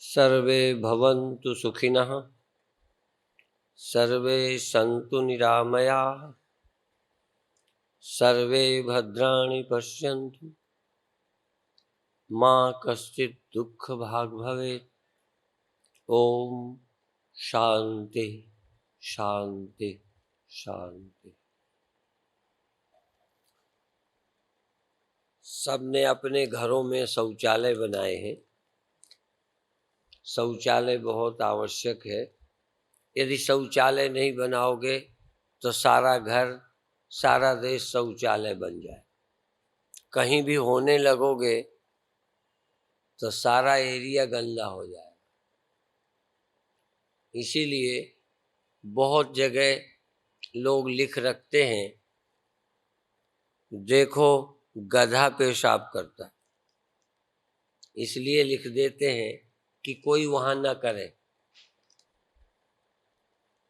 सर्वे भवन्तु सुखिनः, सर्वे सन्तु निरामयाः, सर्वे भद्राणि पश्यन्तु, मा कश्चित् दुःखभाग् भवेत्। ओम शांति शांति शांति। सबने अपने घरों में शौचालय बनाए हैं। शौचालय बहुत आवश्यक है। यदि शौचालय नहीं बनाओगे तो सारा घर, सारा देश शौचालय बन जाए। कहीं भी होने लगोगे तो सारा एरिया गंदा हो जाए। इसीलिए बहुत जगह लोग लिख रखते हैं, देखो गधा पेशाब करता है, इसलिए लिख देते हैं कि कोई वहां ना करे।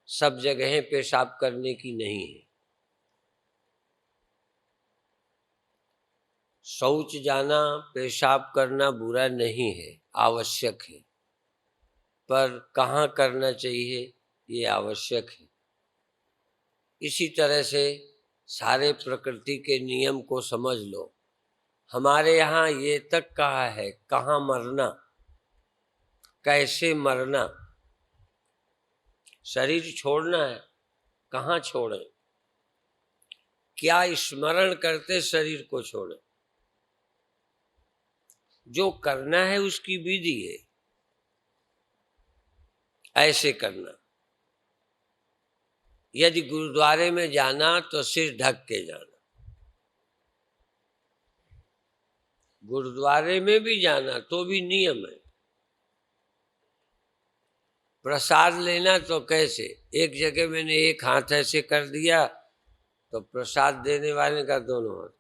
सब जगहें पेशाब करने की नहीं है। शौच जाना, पेशाब करना बुरा नहीं है, आवश्यक है, पर कहाँ करना चाहिए ये आवश्यक है। इसी तरह से सारे प्रकृति के नियम को समझ लो। हमारे यहाँ ये तक कहा है कहाँ मरना, कैसे मरना। शरीर छोड़ना है, कहाँ छोड़ें, क्या स्मरण करते शरीर को छोड़ें। जो करना है उसकी विधि है, ऐसे करना। यदि गुरुद्वारे में जाना तो सिर ढक के जाना। गुरुद्वारे में भी जाना तो भी नियम है। प्रसाद लेना तो कैसे, एक जगह मैंने एक हाथ ऐसे कर दिया तो प्रसाद देने वाले का दोनों हाथ,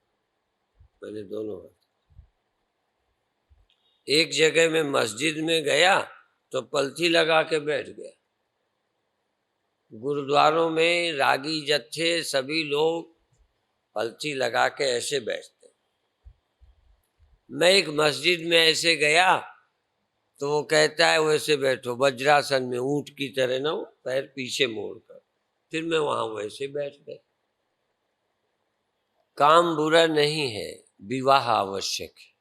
मैंने दोनों हाथ। एक जगह में मस्जिद में गया तो पलथी लगा के बैठ गया। गुरुद्वारों में रागी जत्थे सभी लोग पलथी लगा के ऐसे बैठते। मैं एक मस्जिद में ऐसे गया तो वो कहता है वैसे बैठो, वज्रासन में ऊंट की तरह ना, पैर पीछे मोड़कर। फिर मैं वहां वैसे बैठ गया। काम बुरा नहीं है, विवाह आवश्यक है,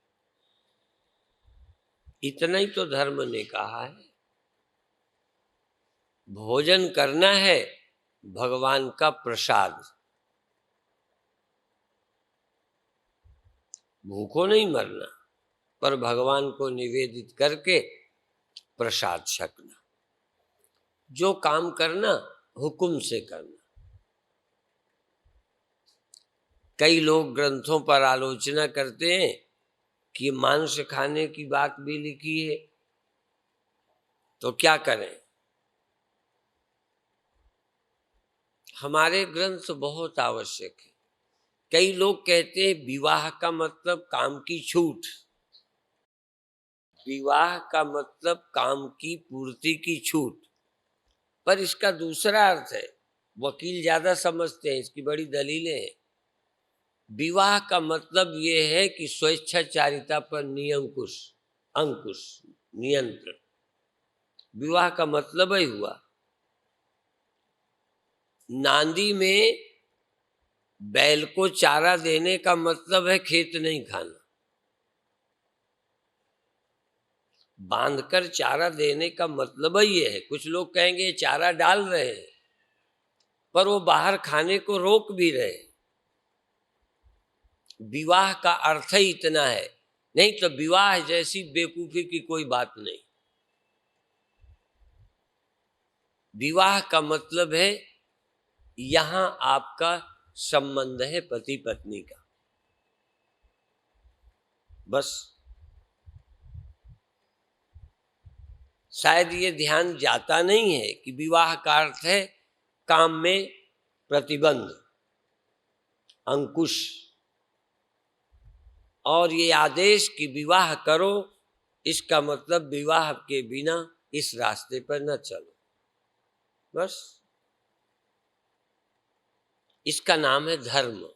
इतना ही तो धर्म ने कहा है। भोजन करना है भगवान का प्रसाद, भूखों नहीं मरना, पर भगवान को निवेदित करके प्रसाद छकना। जो काम करना हुक्म से करना। कई लोग ग्रंथों पर आलोचना करते हैं कि मांस खाने की बात भी लिखी है, तो क्या करें। हमारे ग्रंथ बहुत आवश्यक है। कई लोग कहते हैं विवाह का मतलब काम की छूट, विवाह का मतलब काम की पूर्ति की छूट, पर इसका दूसरा अर्थ है। वकील ज्यादा समझते हैं, इसकी बड़ी दलीलें हैं। विवाह का मतलब ये है कि स्वेच्छाचारिता पर नियंकुश, अंकुश, नियंत्रण। विवाह का मतलब ही हुआ। नांदी में बैल को चारा देने का मतलब है खेत नहीं खाना। बांधकर चारा देने का मतलब ही ये है। कुछ लोग कहेंगे चारा डाल रहे हैं, पर वो बाहर खाने को रोक भी रहे। विवाह का अर्थ ही इतना है, नहीं तो विवाह जैसी बेवकूफी की कोई बात नहीं। विवाह का मतलब है यहां आपका संबंध है पति पत्नी का, बस। शायद ये ध्यान जाता नहीं है कि विवाह का अर्थ है काम में प्रतिबंध, अंकुश, और ये आदेश कि विवाह करो, इसका मतलब विवाह के बिना इस रास्ते पर न चलो, बस। इसका नाम है धर्म।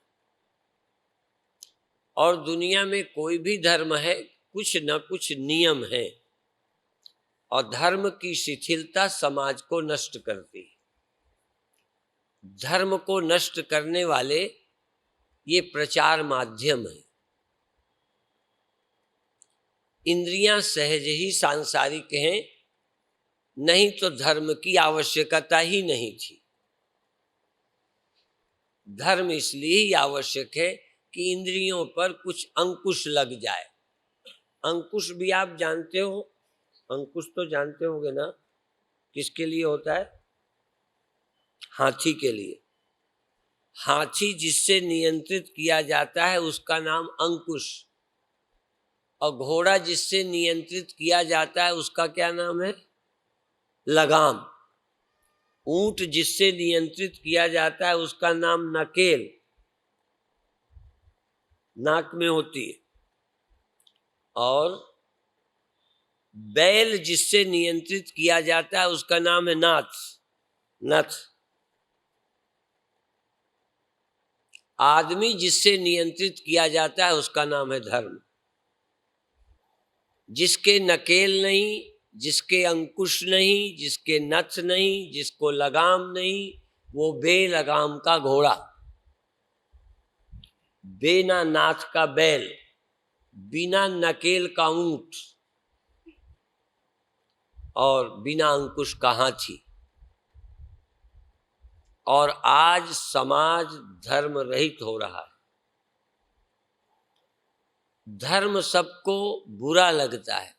और दुनिया में कोई भी धर्म है कुछ न कुछ नियम है, और धर्म की शिथिलता समाज को नष्ट करती है। धर्म को नष्ट करने वाले ये प्रचार माध्यम है। इंद्रियां सहज ही सांसारिक हैं, नहीं तो धर्म की आवश्यकता ही नहीं थी। धर्म इसलिए ही आवश्यक है कि इंद्रियों पर कुछ अंकुश लग जाए। अंकुश भी आप जानते हो, अंकुश तो जानते होगे ना, किसके लिए होता है? हाथी के लिए। हाथी जिससे नियंत्रित किया जाता है उसका नाम अंकुश, और घोड़ा जिससे नियंत्रित किया जाता है उसका क्या नाम है? लगाम। ऊंट जिससे नियंत्रित किया जाता है उसका नाम नकेल, नाक में होती है। और बैल जिससे नियंत्रित किया जाता है उसका नाम है नाथ, नथ। आदमी जिससे नियंत्रित किया जाता है उसका नाम है धर्म। जिसके नकेल नहीं, जिसके अंकुश नहीं, जिसके नथ नहीं, जिसको लगाम नहीं, वो बेलगाम का घोड़ा, बिना नाथ का बैल, बिना नकेल का ऊंट, और बिना अंकुश का हाथी। और आज समाज धर्म रहित हो रहा है। धर्म सबको बुरा लगता है,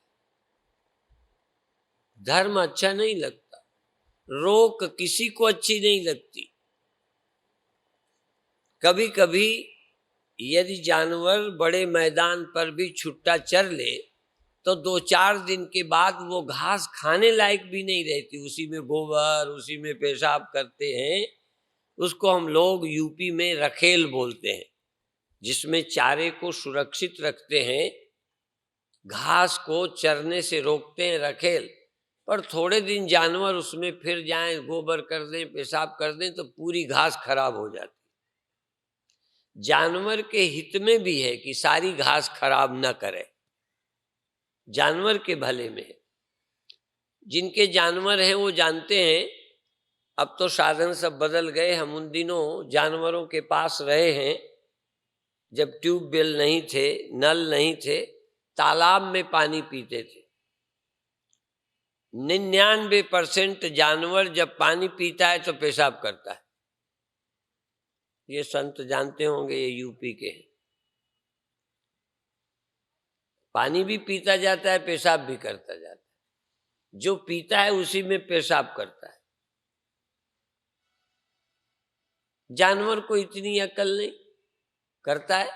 धर्म अच्छा नहीं लगता। रोक किसी को अच्छी नहीं लगती। कभी कभी यदि जानवर बड़े मैदान पर भी छुट्टा चर ले तो 2-4 दिन के बाद वो घास खाने लायक भी नहीं रहती, उसी में गोबर, उसी में पेशाब करते हैं। उसको हम लोग यूपी में रखेल बोलते हैं, जिसमें चारे को सुरक्षित रखते हैं, घास को चरने से रोकते हैं रखेल। पर थोड़े दिन जानवर उसमें फिर जाएं, गोबर कर दें, पेशाब कर दें, तो पूरी घास खराब हो जाती। जानवर के हित में भी है कि सारी घास खराब न करे, जानवर के भले में है। जिनके जानवर हैं वो जानते हैं। अब तो साधन सब बदल गए। हम उन दिनों जानवरों के पास रहे हैं जब ट्यूबवेल नहीं थे, नल नहीं थे, तालाब में पानी पीते थे। 99% जानवर जब पानी पीता है तो पेशाब करता है। ये संत जानते होंगे, ये यूपी के हैं। पानी भी पीता जाता है, पेशाब भी करता जाता है। जो पीता है उसी में पेशाब करता है। जानवर को इतनी अकल नहीं, करता है।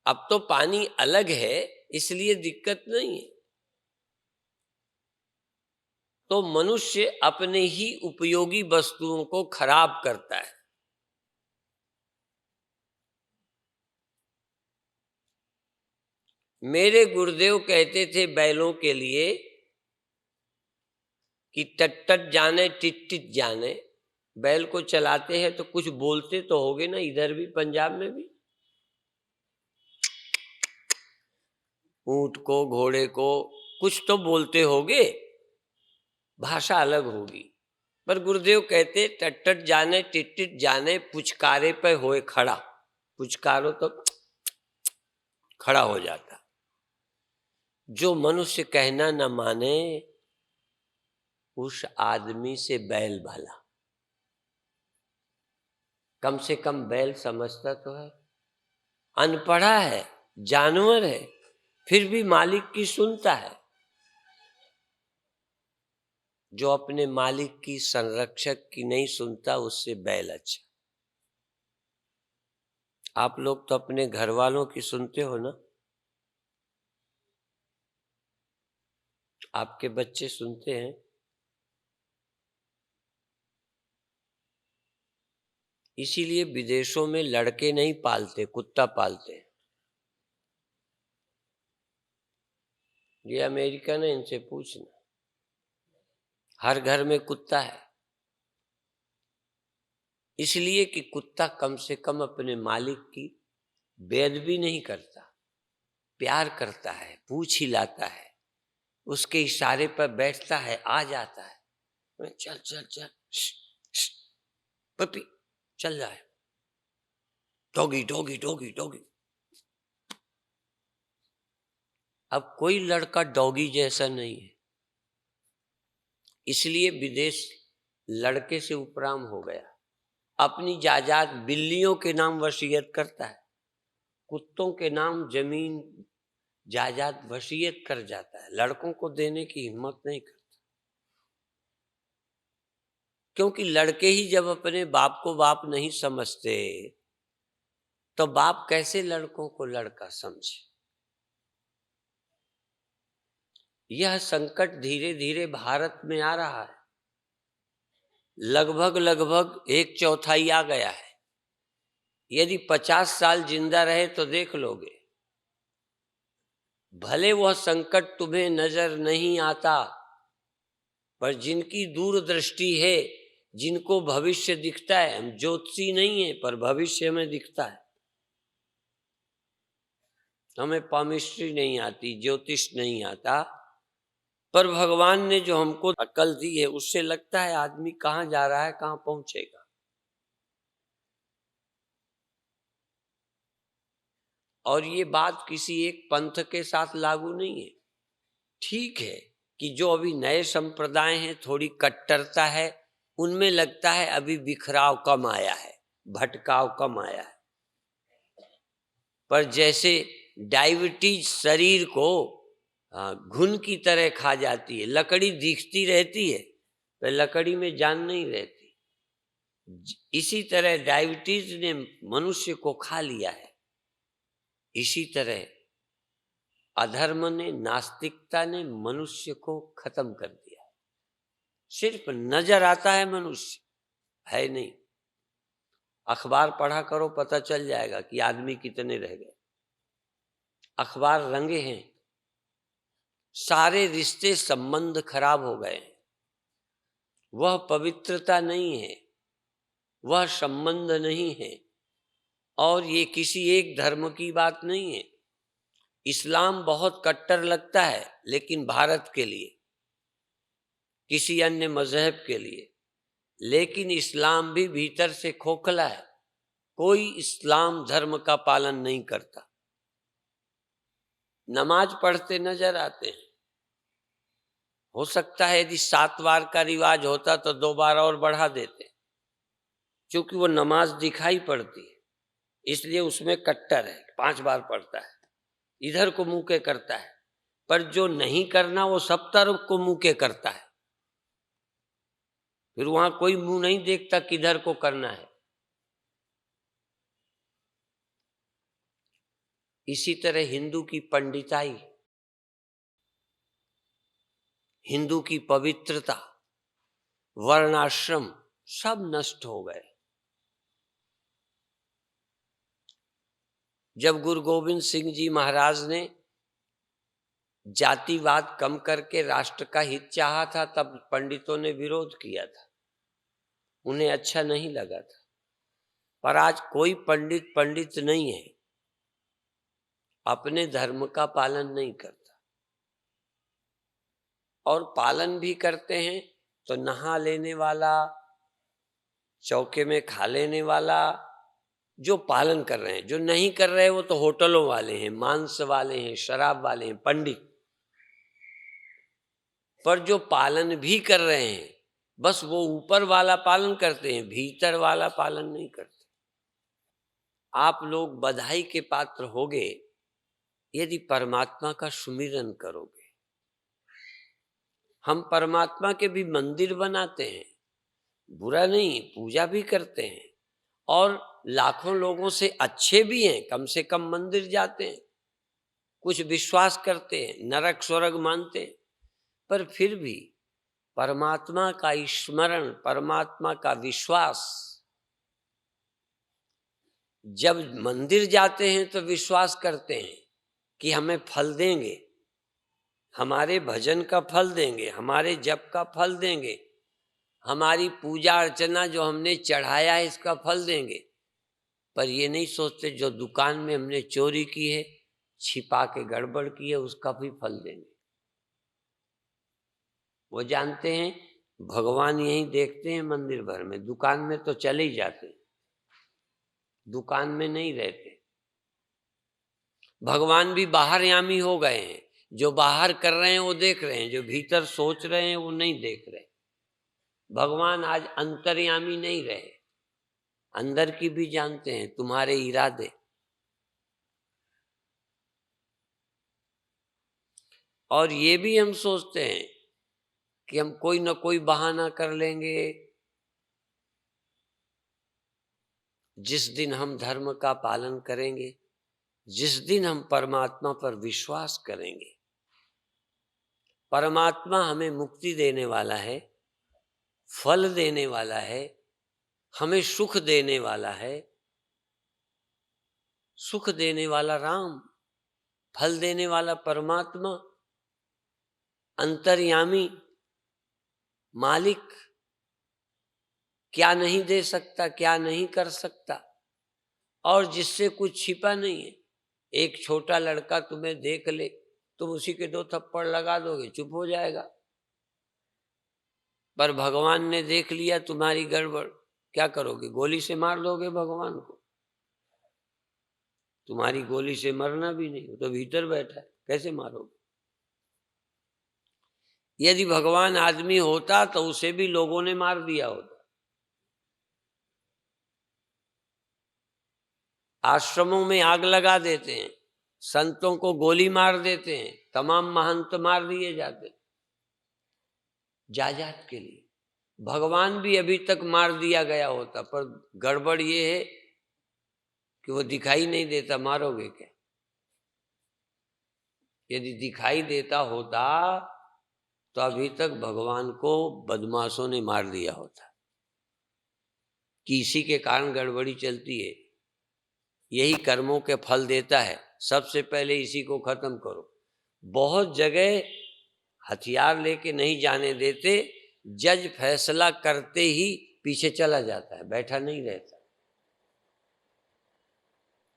अब तो पानी अलग है इसलिए दिक्कत नहीं है। तो मनुष्य अपने ही उपयोगी वस्तुओं को खराब करता है। मेरे गुरुदेव कहते थे बैलों के लिए कि टट टट जाने टिट टिट जाने। बैल को चलाते हैं तो कुछ बोलते तो होगे ना, इधर भी पंजाब में भी। ऊंट को, घोड़े को कुछ तो बोलते होगे, भाषा अलग होगी। पर गुरुदेव कहते टट टट जाने टिट टिट जाने, पुचकारे पे होए खड़ा। पुचकारो तो खड़ा हो जाता। जो मनुष्य कहना न माने उस आदमी से बैल भला। कम से कम बैल समझता तो है। अनपढ़ा है, जानवर है, फिर भी मालिक की सुनता है। जो अपने मालिक की, संरक्षक की नहीं सुनता, उससे बैल अच्छा। आप लोग तो अपने घर वालों की सुनते हो ना? आपके बच्चे सुनते हैं? इसीलिए विदेशों में लड़के नहीं पालते, कुत्ता पालते हैं। ये अमेरिकन है, इनसे पूछना। हर घर में कुत्ता है, इसलिए कि कुत्ता कम से कम अपने मालिक की बेइज्जती नहीं करता। प्यार करता है, पूछ हिलाता है, उसके इशारे पर बैठता है, आ जाता है, चल चल चल, पपी चल जाए, डॉगी डॉगी डॉगी डॉगी। अब कोई लड़का डॉगी जैसा नहीं है, इसलिए विदेश लड़के से उपराम हो गया। अपनी जायदाद बिल्लियों के नाम वसीयत करता है, कुत्तों के नाम जमीन जायदाद वसीयत कर जाता है, लड़कों को देने की हिम्मत नहीं करता। क्योंकि लड़के ही जब अपने बाप को बाप नहीं समझते तो बाप कैसे लड़कों को लड़का समझे। यह संकट धीरे धीरे भारत में आ रहा है, लगभग 1/4 आ गया है। यदि 50 साल जिंदा रहे तो देख लोगे। भले वह संकट तुम्हें नजर नहीं आता, पर जिनकी दूरदृष्टि है, जिनको भविष्य दिखता है, हम ज्योतिषी नहीं है पर भविष्य में दिखता है। हमें पामिस्ट्री नहीं आती, ज्योतिष नहीं आता, पर भगवान ने जो हमको अकल दी है उससे लगता है आदमी कहाँ जा रहा है, कहाँ पहुंचेगा। और ये बात किसी एक पंथ के साथ लागू नहीं है। ठीक है कि जो अभी नए संप्रदाय हैं, थोड़ी कट्टरता है, उनमें लगता है अभी बिखराव कम आया है, भटकाव कम आया है। पर जैसे डायबिटीज शरीर को घुन की तरह खा जाती है, लकड़ी दिखती रहती है पर लकड़ी में जान नहीं रहती, इसी तरह डायबिटीज ने मनुष्य को खा लिया है। इसी तरह अधर्म ने, नास्तिकता ने मनुष्य को खत्म कर दिया। सिर्फ नजर आता है मनुष्य, है नहीं। अखबार पढ़ा करो, पता चल जाएगा कि आदमी कितने रह गए। अखबार रंगे हैं, सारे रिश्ते संबंध खराब हो गए। वह पवित्रता नहीं है, वह संबंध नहीं है। और ये किसी एक धर्म की बात नहीं है। इस्लाम बहुत कट्टर लगता है, लेकिन भारत के लिए, किसी अन्य मजहब के लिए, लेकिन इस्लाम भी भीतर से खोखला है। कोई इस्लाम धर्म का पालन नहीं करता। नमाज पढ़ते नजर आते हैं, हो सकता है यदि 7 बार का रिवाज होता तो 2 बार और बढ़ा देते, क्योंकि वो नमाज दिखाई पड़ती है इसलिए उसमें कट्टर है, 5 बार पढ़ता है, इधर को मुंह के करता है। पर जो नहीं करना वो सब तरफ को मुंह के करता है, फिर वहां कोई मुंह नहीं देखता किधर को करना है। इसी तरह हिंदू की पंडिताई, हिंदू की पवित्रता, वर्णाश्रम सब नष्ट हो गए। जब गुरु गोविंद सिंह जी महाराज ने जातिवाद कम करके राष्ट्र का हित चाहा था, तब पंडितों ने विरोध किया था, उन्हें अच्छा नहीं लगा था। पर आज कोई पंडित नहीं है अपने धर्म का पालन नहीं करता, और पालन भी करते हैं तो नहा लेने वाला, चौके में खा लेने वाला जो पालन कर रहे हैं, जो नहीं कर रहे वो तो होटलों वाले हैं, मांस वाले हैं, शराब वाले हैं, पंडित। पर जो पालन भी कर रहे हैं, बस वो ऊपर वाला पालन करते हैं, भीतर वाला पालन नहीं करते। आप लोग बधाई के पात्र होगे यदि परमात्मा का सुमिरन करोगे। हम परमात्मा के भी मंदिर बनाते हैं, बुरा नहीं, पूजा भी करते हैं, और लाखों लोगों से अच्छे भी हैं, कम से कम मंदिर जाते हैं, कुछ विश्वास करते हैं, नरक स्वर्ग मानते हैं। पर फिर भी परमात्मा का स्मरण, परमात्मा का विश्वास, जब मंदिर जाते हैं तो विश्वास करते हैं कि हमें फल देंगे, हमारे भजन का फल देंगे, हमारे जप का फल देंगे, हमारी पूजा अर्चना जो हमने चढ़ाया है इसका फल देंगे। पर ये नहीं सोचते जो दुकान में हमने चोरी की है छिपा के गड़बड़ की है उसका भी फल देंगे। वो जानते हैं भगवान यहीं देखते हैं मंदिर भर में, दुकान में तो चले ही जाते, दुकान में नहीं रहते। भगवान भी बाहरयामी हो गए हैं, जो बाहर कर रहे हैं वो देख रहे हैं, जो भीतर सोच रहे हैं वो नहीं देख रहे। भगवान आज अंतर्यामी नहीं रहे, अंदर की भी जानते हैं तुम्हारे इरादे। और ये भी हम सोचते हैं कि हम कोई ना कोई बहाना कर लेंगे, जिस दिन हम धर्म का पालन करेंगे, जिस दिन हम परमात्मा पर विश्वास करेंगे, परमात्मा हमें मुक्ति देने वाला है, फल देने वाला है, हमें सुख देने वाला है, सुख देने वाला राम, फल देने वाला परमात्मा, अंतर्यामी मालिक, क्या नहीं दे सकता, क्या नहीं कर सकता, और जिससे कुछ छिपा नहीं है। एक छोटा लड़का तुम्हें देख ले, तुम उसी के 2 थप्पड़ लगा दोगे, चुप हो जाएगा। पर भगवान ने देख लिया तुम्हारी गड़बड़, क्या करोगे? गोली से मार दोगे भगवान को? तुम्हारी गोली से मरना भी नहीं, वो तो भीतर बैठा है, कैसे मारोगे? यदि भगवान आदमी होता तो उसे भी लोगों ने मार दिया होता। आश्रमों में आग लगा देते हैं, संतों को गोली मार देते हैं, तमाम महंत मार दिए जाते जायदाद के लिए। भगवान भी अभी तक मार दिया गया होता, पर गड़बड़ ये है कि वो दिखाई नहीं देता, मारोगे क्या? यदि दिखाई देता होता तो अभी तक भगवान को बदमाशों ने मार दिया होता, कि इसी के कारण गड़बड़ी चलती है, यही कर्मों के फल देता है, सबसे पहले इसी को खत्म करो। बहुत जगह हथियार लेके नहीं जाने देते, जज फैसला करते ही पीछे चला जाता है, बैठा नहीं रहता,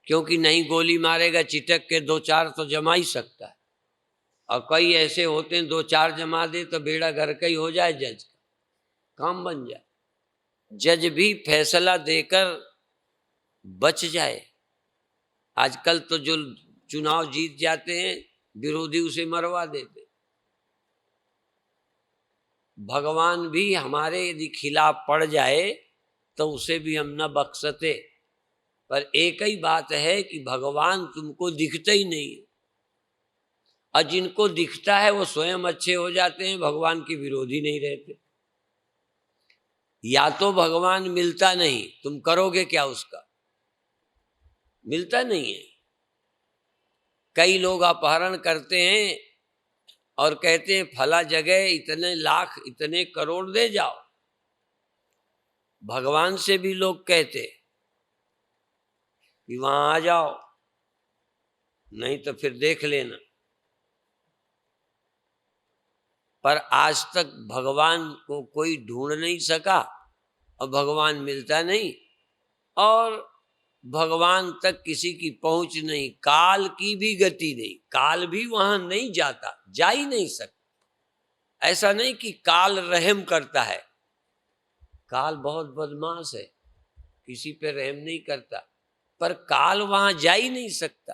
क्योंकि नहीं गोली मारेगा, चिटक के 2-4 तो जमा ही सकता है। और कई ऐसे होते हैं 2-4 जमा दे तो बेड़ा घर का ही हो जाए, जज का काम बन जाए, जज भी फैसला देकर बच जाए। आजकल तो जो चुनाव जीत जाते हैं विरोधी उसे मरवा देते। भगवान भी हमारे यदि खिलाफ पड़ जाए तो उसे भी हम न बख्शते, पर एक ही बात है कि भगवान तुमको दिखते ही नहीं, और जिनको दिखता है वो स्वयं अच्छे हो जाते हैं, भगवान के विरोधी नहीं रहते। या तो भगवान मिलता नहीं, तुम करोगे क्या उसका? मिलता नहीं है। कई लोग अपहरण करते हैं और कहते हैं फला जगह इतने लाख इतने करोड़ दे जाओ। भगवान से भी लोग कहते कि वहां आ जाओ, नहीं तो फिर देख लेना। पर आज तक भगवान को कोई ढूंढ नहीं सका और भगवान मिलता नहीं, और भगवान तक किसी की पहुंच नहीं, काल की भी गति नहीं, काल भी वहां नहीं जाता, जा ही नहीं सकता। ऐसा नहीं कि काल रहम करता है, काल बहुत बदमाश है, किसी पे रहम नहीं करता, पर काल वहां जा ही नहीं सकता।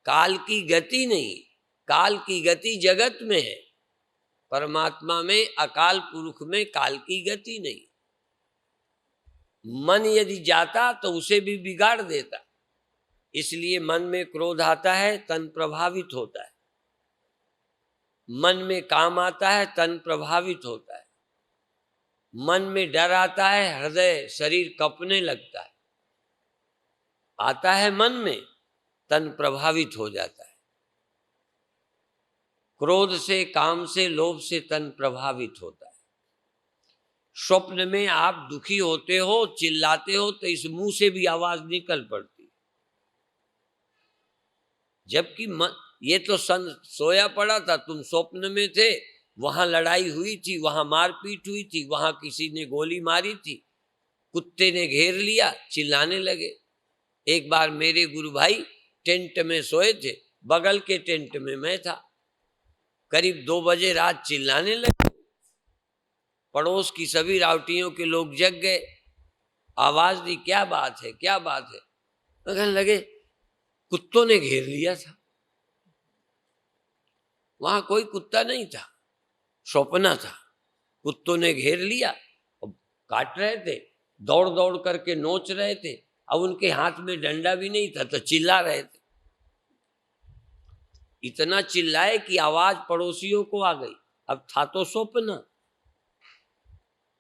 काल की गति नहीं, काल की गति जगत में है, परमात्मा में, अकाल पुरुष में काल की गति नहीं। मन यदि जाता तो उसे भी बिगाड़ देता, इसलिए मन में क्रोध आता है, तन प्रभावित होता है, मन में काम आता है, तन प्रभावित होता है, मन में डर आता है, हृदय शरीर कपने लगता है, आता है मन में, तन प्रभावित हो जाता है। क्रोध से, काम से, लोभ से तन प्रभावित होता है। स्वप्न में आप दुखी होते हो, चिल्लाते हो, तो इस मुंह से भी आवाज निकल पड़ती है, जबकि ये तो सोया पड़ा था, तुम स्वप्न में थे, वहां लड़ाई हुई थी, वहां मारपीट हुई थी, वहां किसी ने गोली मारी थी, कुत्ते ने घेर लिया, चिल्लाने लगे। एक बार मेरे गुरु भाई टेंट में सोए थे, बगल के टेंट में मैं था। करीब 2 बजे रात चिल्लाने लगे, पड़ोस की सभी रावटियों के लोग जग गए। आवाज दी, क्या बात है, क्या बात है? तो कहने लगे कुत्तों ने घेर लिया था। वहां कोई कुत्ता नहीं था, सपना था। कुत्तों ने घेर लिया और काट रहे थे, दौड़ दौड़ करके नोच रहे थे। अब उनके हाथ में डंडा भी नहीं था तो चिल्ला रहे थे। इतना चिल्लाए कि आवाज पड़ोसियों को आ गई। अब था तो स्वप्न,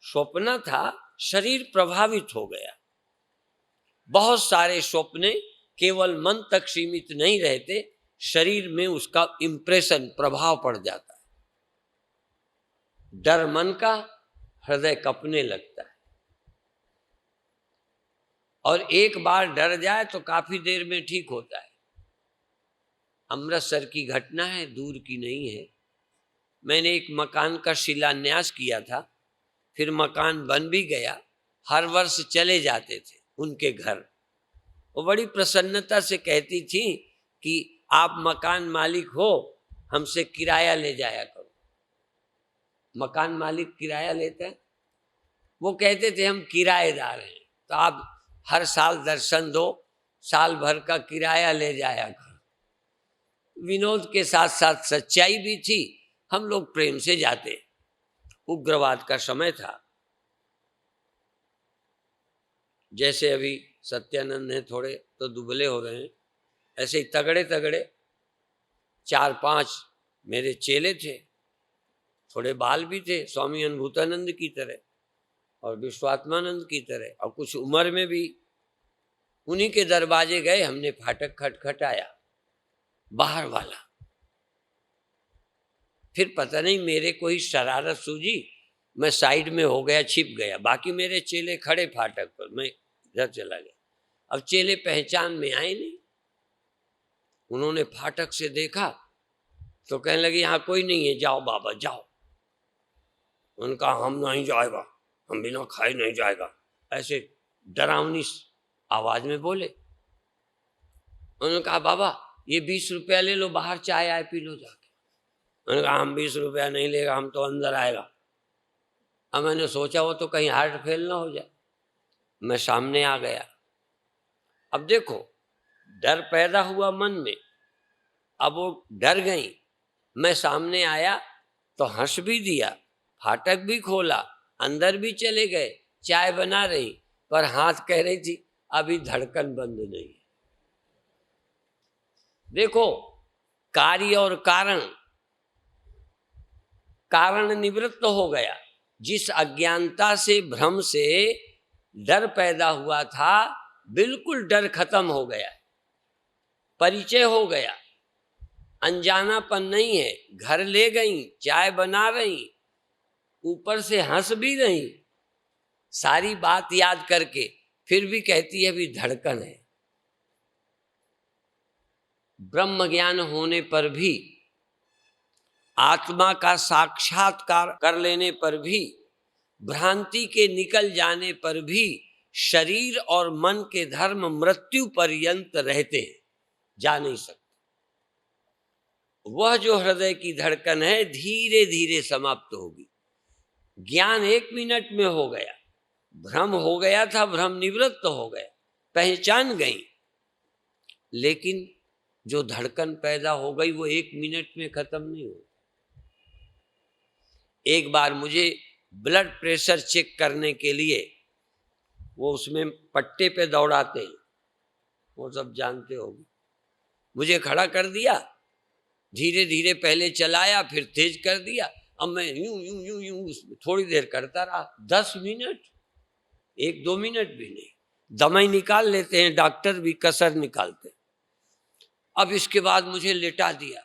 स्वप्न था, शरीर प्रभावित हो गया। बहुत सारे स्वप्ने केवल मन तक सीमित नहीं रहते, शरीर में उसका इंप्रेशन, प्रभाव पड़ जाता है। डर मन का, हृदय कपने लगता है, और एक बार डर जाए तो काफी देर में ठीक होता है। अमृतसर की घटना है, दूर की नहीं है। मैंने एक मकान का शिलान्यास किया था, फिर मकान बन भी गया। हर वर्ष चले जाते थे उनके घर। वो बड़ी प्रसन्नता से कहती थी कि आप मकान मालिक हो, हमसे किराया ले जाया करो। मकान मालिक किराया लेते हैं, वो कहते थे हम किराएदार हैं, तो आप हर साल दर्शन दो, साल भर का किराया ले जाया करो। विनोद के साथ साथ सच्चाई भी थी। हम लोग प्रेम से जाते। उग्रवाद का समय था, जैसे अभी सत्यानंद हैं थोड़े तो दुबले हो रहे हैं, ऐसे ही तगड़े तगड़े 4-5 मेरे चेले थे। थोड़े बाल भी थे, स्वामी अनुभूतानंद की तरह और विश्वात्मानंद की तरह, और कुछ उम्र में भी। उन्हीं के दरवाजे गए, हमने फाटक खटखटाया, बाहर वाला। फिर पता नहीं मेरे को ही शरारत सूझी, मैं साइड में हो गया, छिप गया। बाकी मेरे चेले खड़े फाटक पर, मैं इधर चला गया। अब चेले पहचान में आए नहीं। उन्होंने फाटक से देखा तो कहने लगे यहाँ कोई नहीं है, जाओ बाबा जाओ। उनका हम नहीं जाएगा, हम बिना खाए नहीं जाएगा, ऐसे डरावनी आवाज में बोले। उन्होंने कहा बाबा ये 20 रुपया ले लो, बाहर चाय आए पी लो जाके। उन्होंने कहा हम 20 रुपया नहीं लेगा, हम तो अंदर आएगा। अब मैंने सोचा वो तो कहीं हार्ट फेल ना हो जाए। मैं सामने आ गया। अब देखो, डर पैदा हुआ मन में, अब वो डर गई। मैं सामने आया तो हंस भी दिया, फाटक भी खोला, अंदर भी चले गए, चाय बना रही, पर हाथ कह रही थी अभी धड़कन बंद नहीं। देखो, कार्य और कारण, कारण निवृत्त हो गया। जिस अज्ञानता से, भ्रम से डर पैदा हुआ था, बिल्कुल डर खत्म हो गया, परिचय हो गया, अनजानापन नहीं है। घर ले गई, चाय बना रही, ऊपर से हंस भी रही, सारी बात याद करके, फिर भी कहती है अभी धड़कन है। ब्रह्म ज्ञान होने पर भी, आत्मा का साक्षात्कार कर लेने पर भी, भ्रांति के निकल जाने पर भी शरीर और मन के धर्म मृत्यु पर्यंत रहते हैं, जा नहीं सकते। वह जो हृदय की धड़कन है धीरे धीरे समाप्त होगी। ज्ञान 1 मिनट में हो गया, भ्रम हो गया था, भ्रम निवृत्त हो गया, पहचान गई। लेकिन जो धड़कन पैदा हो गई वो 1 मिनट में खत्म नहीं हो। एक बार मुझे ब्लड प्रेशर चेक करने के लिए, वो उसमें पट्टे पे दौड़ाते हैं, वो सब जानते होंगे, मुझे खड़ा कर दिया, धीरे धीरे पहले चलाया, फिर तेज कर दिया। अब मैं यूं यूं यूं यूं थोड़ी देर करता रहा, 10 मिनट, 1-2 मिनट भी नहीं। दवाई निकाल लेते हैं डॉक्टर भी, कसर निकालते। अब इसके बाद मुझे लेटा दिया।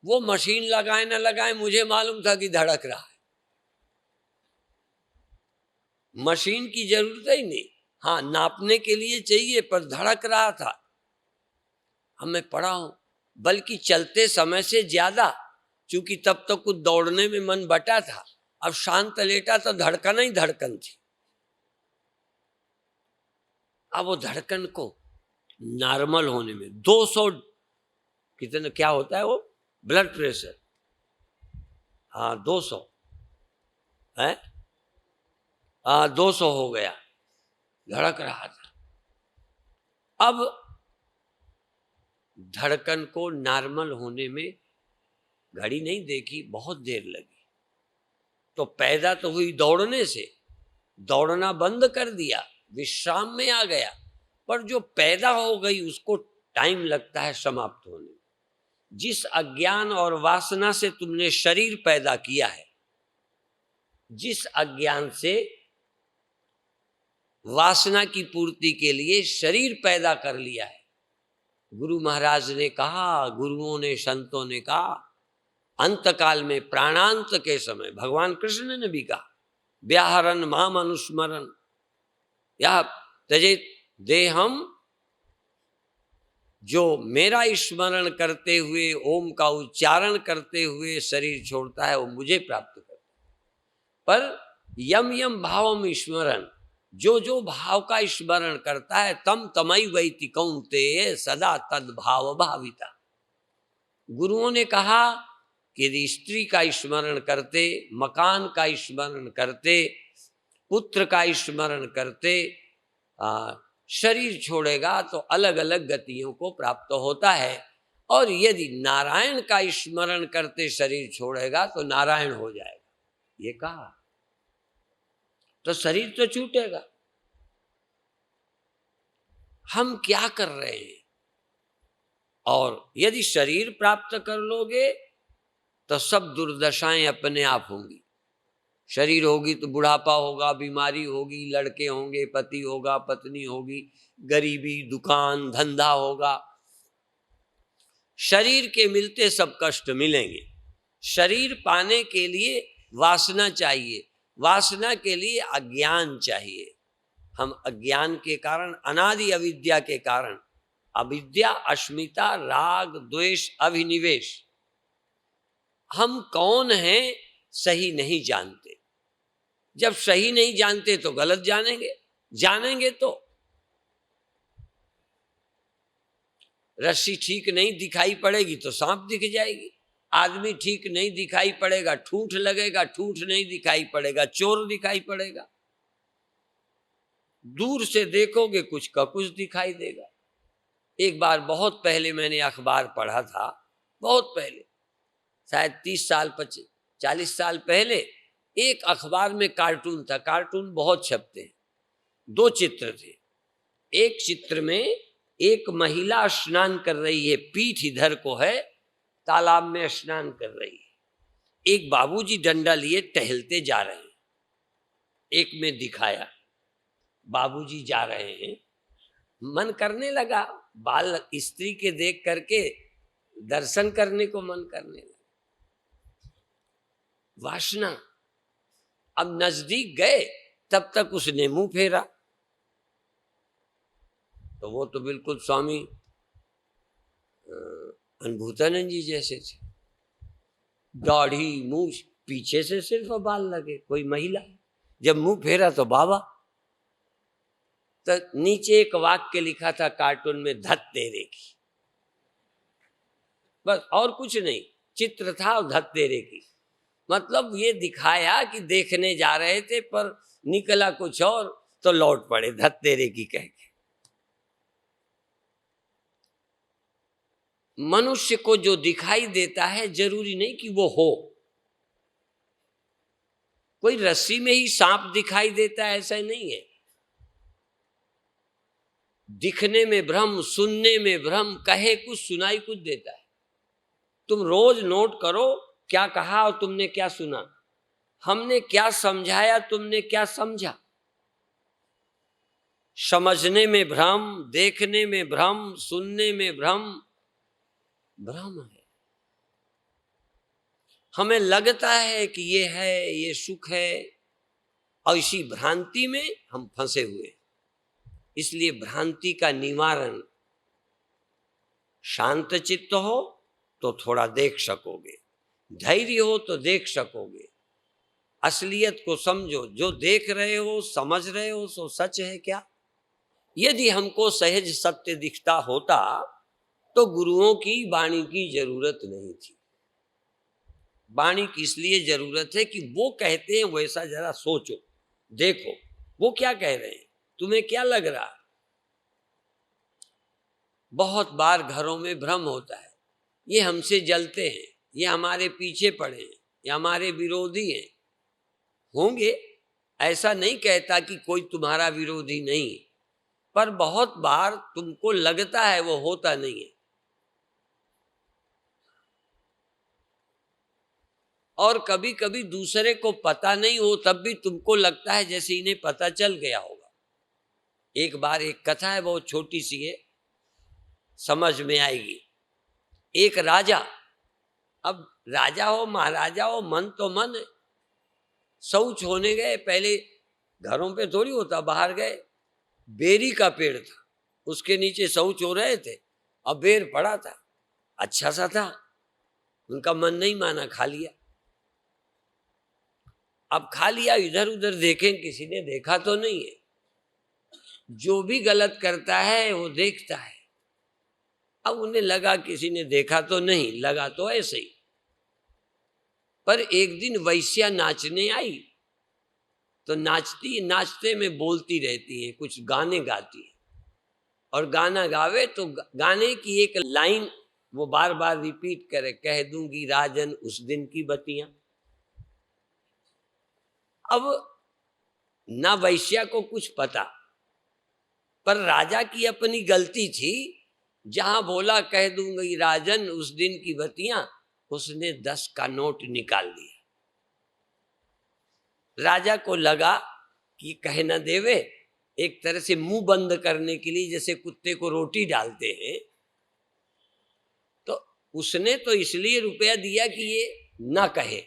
वो मशीन लगाए ना लगाए, मुझे मालूम था कि धड़क रहा है। मशीन की जरूरत ही नहीं, हाँ नापने के लिए चाहिए, पर धड़क रहा था। अब मैं पड़ा हूं, बल्कि चलते समय से ज्यादा, क्योंकि तब तक कुछ दौड़ने में मन बटा था। अब शांत लेटा तो धड़कन ही धड़कन थी। अब वो धड़कन को नॉर्मल होने में 200 कितना क्या होता है वो ब्लड प्रेशर, हाँ 200 है, हाँ 200 हो गया, धड़क रहा था। अब धड़कन को नॉर्मल होने में घड़ी नहीं देखी, बहुत देर लगी। तो पैदा तो हुई दौड़ने से, दौड़ना बंद कर दिया, विश्राम में आ गया, पर जो पैदा हो गई उसको टाइम लगता है समाप्त होने में। जिस अज्ञान और वासना से तुमने शरीर पैदा किया है, जिस अज्ञान से वासना की पूर्ति के लिए शरीर पैदा कर लिया है, गुरु महाराज ने कहा, गुरुओं ने संतों ने कहा, अंतकाल में प्राणांत के समय भगवान कृष्ण ने भी कहा, व्याहरण माम अनुस्मरण या त्यजेत देहम, जो मेरा स्मरण करते हुए ओम का उच्चारण करते हुए शरीर छोड़ता है वो मुझे प्राप्त करता है। पर यम यम भावम स्मरण, जो जो भाव का स्मरण करता है, तम तमई वैति कौन्तेय सदा तद भाव भाविता। गुरुओं ने कहा कि यदि स्त्री का स्मरण करते, मकान का स्मरण करते, पुत्र का स्मरण करते शरीर छोड़ेगा तो अलग अलग गतियों को प्राप्त होता है, और यदि नारायण का स्मरण करते शरीर छोड़ेगा तो नारायण हो जाएगा, ये कहा। तो शरीर तो छूटेगा। हम क्या कर रहे हैं? और यदि शरीर प्राप्त कर लोगे तो सब दुर्दशाएं अपने आप होंगी। शरीर होगी तो बुढ़ापा होगा, बीमारी होगी, लड़के होंगे, पति होगा, पत्नी होगी, गरीबी, दुकान धंधा होगा। शरीर के मिलते सब कष्ट मिलेंगे। शरीर पाने के लिए वासना चाहिए, वासना के लिए अज्ञान चाहिए। हम अज्ञान के कारण, अनादि अविद्या के कारण, अविद्या, अस्मिता, राग, द्वेष, अभिनिवेश, हम कौन हैं सही नहीं जानते। जब सही नहीं जानते तो गलत जानेंगे, जानेंगे तो रस्सी ठीक नहीं दिखाई पड़ेगी तो सांप दिख जाएगी, आदमी ठीक नहीं दिखाई पड़ेगा, ठूठ लगेगा, ठूठ नहीं दिखाई पड़ेगा, चोर दिखाई पड़ेगा। दूर से देखोगे कुछ का कुछ दिखाई देगा। एक बार बहुत पहले मैंने अखबार पढ़ा था, बहुत पहले, शायद 30 साल 40 साल पहले, एक अखबार में कार्टून था। कार्टून बहुत छपते हैं। 2 चित्र थे। एक चित्र में एक महिला स्नान कर रही है, पीठ इधर को है, तालाब में स्नान कर रही है। एक बाबूजी डंडा लिए टहलते जा रहे हैं। एक में दिखाया बाबूजी जा रहे हैं, मन करने लगा, बाल स्त्री के देख करके दर्शन करने को मन करने लगा। वासना। अब नजदीक गए तब तक उसने मुंह फेरा, तो वो तो बिल्कुल स्वामी अनुभूतानंद जी जैसे थे। दाढ़ी, मूछ, पीछे से सिर्फ बाल लगे, कोई महिला। जब मुंह फेरा तो बाबा। तो नीचे एक वाक्य लिखा था कार्टून में, धत तेरे की, बस और कुछ नहीं, चित्र था और धत तेरे की। मतलब ये दिखाया कि देखने जा रहे थे पर निकला कुछ और, तो लौट पड़े धत तेरे की कह के। मनुष्य को जो दिखाई देता है जरूरी नहीं कि वो हो। कोई रस्सी में ही सांप दिखाई देता है ऐसा नहीं है। दिखने में भ्रम, सुनने में भ्रम, कहे कुछ सुनाई कुछ देता है। तुम रोज नोट करो क्या कहा और तुमने क्या सुना, हमने क्या समझाया, तुमने क्या समझा। समझने में भ्रम, देखने में भ्रम, सुनने में भ्रम, भ्रम है। हमें लगता है कि ये है, ये सुख है, और इसी भ्रांति में हम फंसे हुए। इसलिए भ्रांति का निवारण, शांत चित्त हो तो थोड़ा देख सकोगे, धैर्य हो तो देख सकोगे, असलियत को समझो। जो देख रहे हो, समझ रहे हो, सो सच है क्या? यदि हमको सहज सत्य दिखता होता तो गुरुओं की वाणी की जरूरत नहीं थी। वाणी की इसलिए जरूरत है कि वो कहते हैं वैसा जरा सोचो, देखो वो क्या कह रहे हैं, तुम्हें क्या लग रहा। बहुत बार घरों में भ्रम होता है, ये हमसे जलते हैं, ये हमारे पीछे पड़े हैं, ये हमारे विरोधी हैं। होंगे, ऐसा नहीं कहता कि कोई तुम्हारा विरोधी नहीं, पर बहुत बार तुमको लगता है, वो होता नहीं है। और कभी कभी दूसरे को पता नहीं हो तब भी तुमको लगता है जैसे इन्हें पता चल गया होगा। एक बार एक कथा है, बहुत छोटी सी है, समझ में आएगी। एक राजा, अब राजा हो महाराजा हो, मन तो मन है। शौच होने गए, पहले घरों पे थोड़ी होता, बाहर गए, बेरी का पेड़ था, उसके नीचे शौच हो रहे थे, अब बेर पड़ा था, अच्छा सा था, उनका मन नहीं माना, खा लिया। अब खा लिया, इधर उधर देखें, किसी ने देखा तो नहीं है। जो भी गलत करता है वो देखता है। अब उन्हें लगा किसी ने देखा तो नहीं, लगा तो ऐसे ही। पर एक दिन वैश्या नाचने आई, तो नाचती नाचते में बोलती रहती है, कुछ गाने गाती है, और गाना गावे तो गाने की एक लाइन वो बार बार रिपीट करे, कह दूंगी राजन उस दिन की बतियां। अब ना वैश्या को कुछ पता, पर राजा की अपनी गलती थी। जहां बोला कह दूंगी राजन उस दिन की बतियां, उसने 10 का नोट निकाल लिया। राजा को लगा कि कह न देवे, एक तरह से मुंह बंद करने के लिए, जैसे कुत्ते को रोटी डालते हैं, तो उसने तो इसलिए रुपया दिया कि ये ना कहे।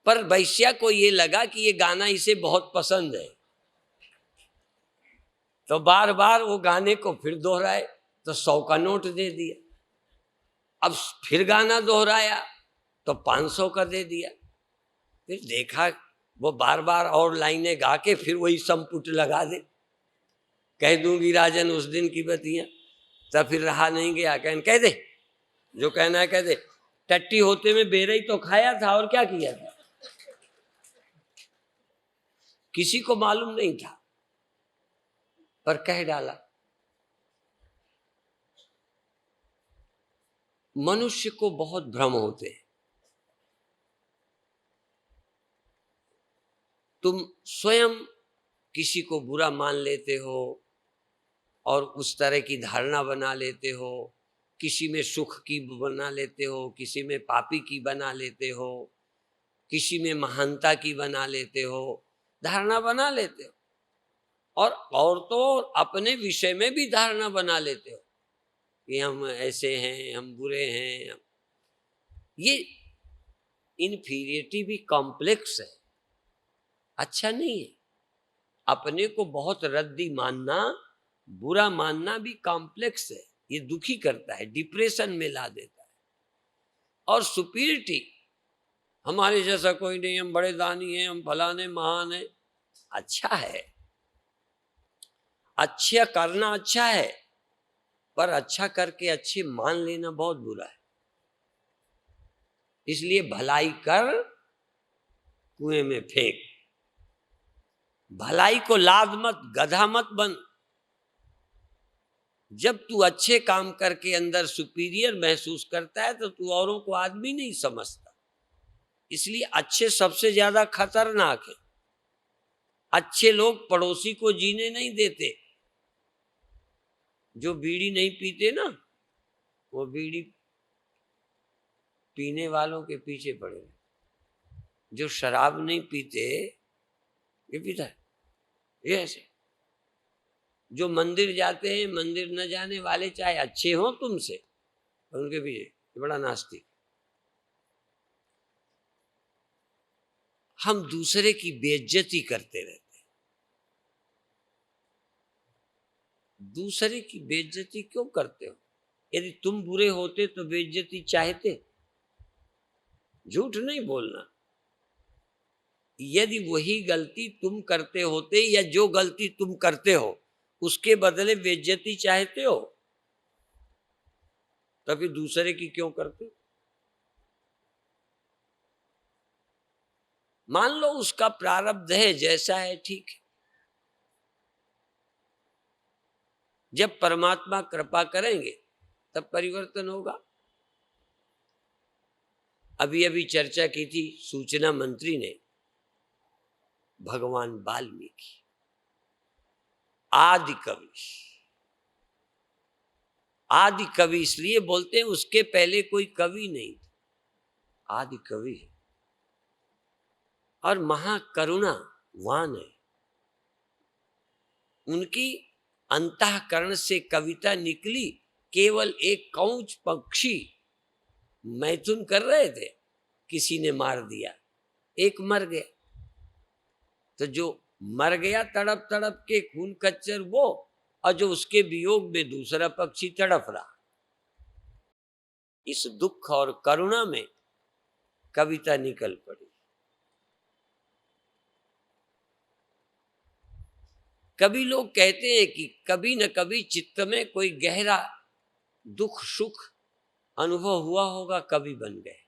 पर वैश्या को ये लगा कि ये गाना इसे बहुत पसंद है, तो बार बार वो गाने को फिर दोहराए, तो 100 का नोट दे दिया। अब फिर गाना दोहराया तो 500 का दे दिया। फिर देखा वो बार बार और लाइनें गा के फिर वही संपुट लगा दे, कह दूंगी राजन उस दिन की बतियां। तब फिर रहा नहीं गया, कह दे, जो कहना है कह दे। टट्टी होते में बेरा ही तो खाया था, और क्या किया था, किसी को मालूम नहीं था, पर कह डाला। मनुष्य को बहुत भ्रम होते हैं। तुम स्वयं किसी को बुरा मान लेते हो और उस तरह की धारणा बना लेते हो, किसी में सुख की बना लेते हो, किसी में पापी की बना लेते हो, किसी में महानता की बना लेते हो, धारणा बना लेते हो। और तो अपने विषय में भी धारणा बना लेते हो कि हम ऐसे हैं, हम बुरे हैं। ये इन्फीरियरिटी भी कॉम्प्लेक्स है, अच्छा नहीं है। अपने को बहुत रद्दी मानना, बुरा मानना भी कॉम्प्लेक्स है, ये दुखी करता है, डिप्रेशन में ला देता है। और सुपीरियरिटी, हमारे जैसा कोई नहीं, हम बड़े दानी हैं, हम फलाने महान हैं, अच्छा है, अच्छा करना अच्छा है, पर अच्छा करके अच्छे मान लेना बहुत बुरा है। इसलिए भलाई कर कुएं में फेंक, भलाई को लाद मत, गधा मत बन। जब तू अच्छे काम करके अंदर सुपीरियर महसूस करता है तो तू औरों को आदमी नहीं समझता। इसलिए अच्छे सबसे ज्यादा खतरनाक है। अच्छे लोग पड़ोसी को जीने नहीं देते। जो बीड़ी नहीं पीते ना, वो बीड़ी पीने वालों के पीछे पड़े। जो शराब नहीं पीते, ये पीता है, ये ऐसे। जो मंदिर जाते हैं, मंदिर न जाने वाले चाहे अच्छे हों तुमसे, और उनके पीछे ये बड़ा नास्तिक। हम दूसरे की बेइज्जती करते रहते हैं। दूसरे की बेइज्जती क्यों करते हो? यदि तुम बुरे होते तो बेइज्जती चाहते? झूठ नहीं बोलना। यदि वही गलती तुम करते होते, या जो गलती तुम करते हो उसके बदले बेइज्जती चाहते हो तो फिर दूसरे की क्यों करते हो? मान लो उसका प्रारब्ध है, जैसा है ठीक है। जब परमात्मा कृपा करेंगे तब परिवर्तन होगा। अभी अभी चर्चा की थी सूचना मंत्री ने, भगवान वाल्मीकि आदि कवि। आदि कवि इसलिए बोलते हैं उसके पहले कोई कवि नहीं था, आदि कवि है और महाकरुणावान है। उनकी अंतःकरण से कविता निकली। केवल एक कौच पक्षी मैथुन कर रहे थे, किसी ने मार दिया, एक मर गया। तो जो मर गया तड़प तड़प के खून कच्चर वो, और जो उसके वियोग में दूसरा पक्षी तड़प रहा। इस दुख और करुणा में कविता निकल पड़ी। कभी लोग कहते हैं कि कभी न कभी चित्त में कोई गहरा दुख सुख अनुभव हुआ होगा, कवि बन गए।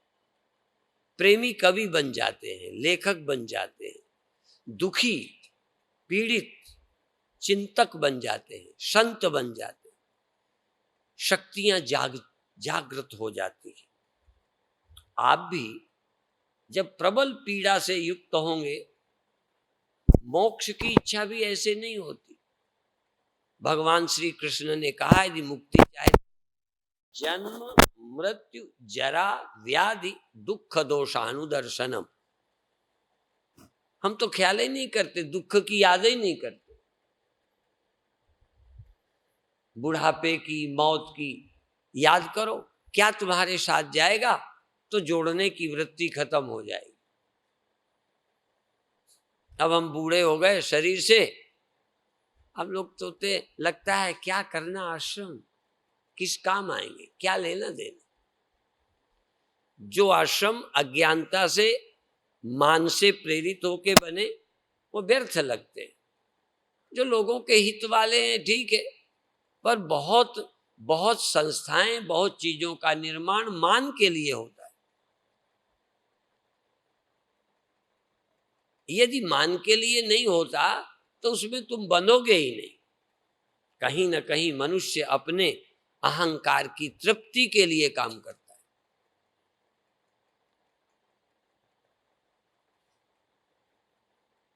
प्रेमी कवि बन जाते हैं, लेखक बन जाते हैं, दुखी पीड़ित चिंतक बन जाते हैं, संत बन जाते हैं, शक्तियां जागृत हो जाती है। आप भी जब प्रबल पीड़ा से युक्त होंगे, मोक्ष की इच्छा भी ऐसे नहीं होती। भगवान श्री कृष्ण ने कहा यदि मुक्ति चाहे, जन्म मृत्यु जरा व्याधि दुख दोषानुदर्शनम। हम तो ख्याल ही नहीं करते, दुख की याद ही नहीं करते। बुढ़ापे की, मौत की याद करो, क्या तुम्हारे साथ जाएगा तो जोड़ने की वृत्ति खत्म हो जाएगी। अब हम बूढ़े हो गए शरीर से, अब लोग तो लगता है क्या करना आश्रम, किस काम आएंगे, क्या लेना देना। जो आश्रम अज्ञानता से मान से प्रेरित होके बने वो व्यर्थ लगते हैं। जो लोगों के हित वाले हैं ठीक है, पर बहुत बहुत संस्थाएं, बहुत चीजों का निर्माण मान के लिए होता है। यदि मान के लिए नहीं होता तो उसमें तुम बनोगे ही नहीं। कहीं ना कहीं मनुष्य अपने अहंकार की तृप्ति के लिए काम करता है।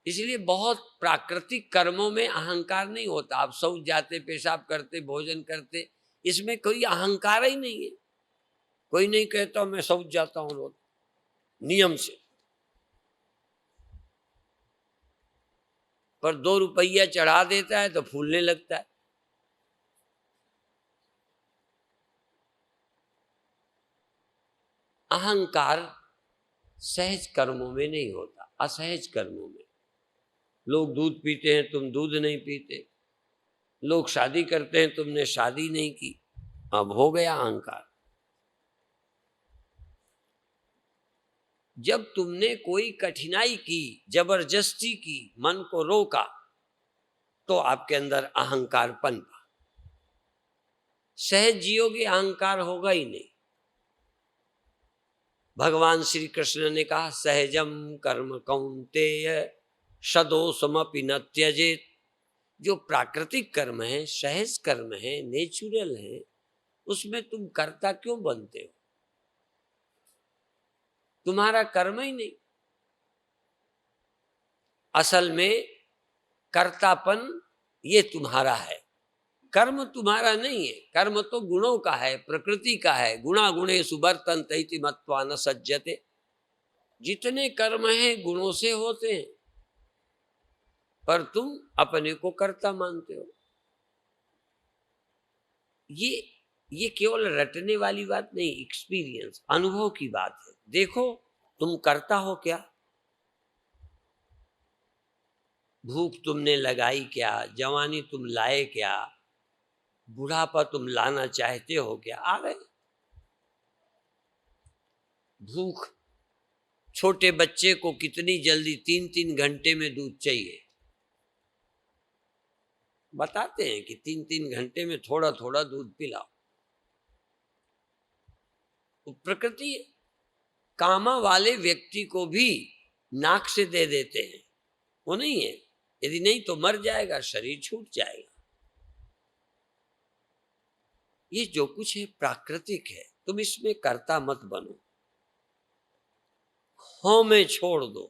इसलिए बहुत प्राकृतिक कर्मों में अहंकार नहीं होता। आप शौच जाते, पेशाब करते, भोजन करते, इसमें कोई अहंकार ही नहीं है। कोई नहीं कहता मैं शौच जाता हूं रोज नियम से, पर 2 रुपया चढ़ा देता है तो फूलने लगता है। अहंकार सहज कर्मों में नहीं होता, असहज कर्मों में। लोग दूध पीते हैं, तुम दूध नहीं पीते। लोग शादी करते हैं, तुमने शादी नहीं की। अब हो गया अहंकार। जब तुमने कोई कठिनाई की, जबरदस्ती की, मन को रोका, तो आपके अंदर अहंकार पनपा। सहज जियोगे अहंकार होगा ही नहीं। भगवान श्री कृष्ण ने कहा सहजम कर्म कौन्तेय सदोषमपि न त्यजेत। जो प्राकृतिक कर्म है, सहज कर्म है, नेचुरल है, उसमें तुम कर्ता क्यों बनते हो? तुम्हारा कर्म ही नहीं। असल में कर्तापन ये तुम्हारा है, कर्म तुम्हारा नहीं है। कर्म तो गुणों का है, प्रकृति का है। गुणा गुणे सुवर्तन्त इति मत्वा न सज्जते। जितने कर्म हैं गुणों से होते हैं, पर तुम अपने को कर्ता मानते हो। ये केवल रटने वाली बात नहीं, एक्सपीरियंस, अनुभव की बात है। देखो तुम करता हो क्या? भूख तुमने लगाई क्या? जवानी तुम लाए क्या? बुढ़ापा तुम लाना चाहते हो क्या? आ गए। भूख, छोटे बच्चे को कितनी जल्दी 3-3 घंटे में दूध चाहिए। बताते हैं कि 3-3 घंटे में थोड़ा थोड़ा दूध पिलाओ। तो प्रकृति कामा वाले व्यक्ति को भी नाक से दे देते हैं, वो नहीं है, यदि नहीं तो मर जाएगा, शरीर छूट जाएगा। ये जो कुछ है प्राकृतिक है, तुम इसमें कर्ता मत बनो, हों में छोड़ दो।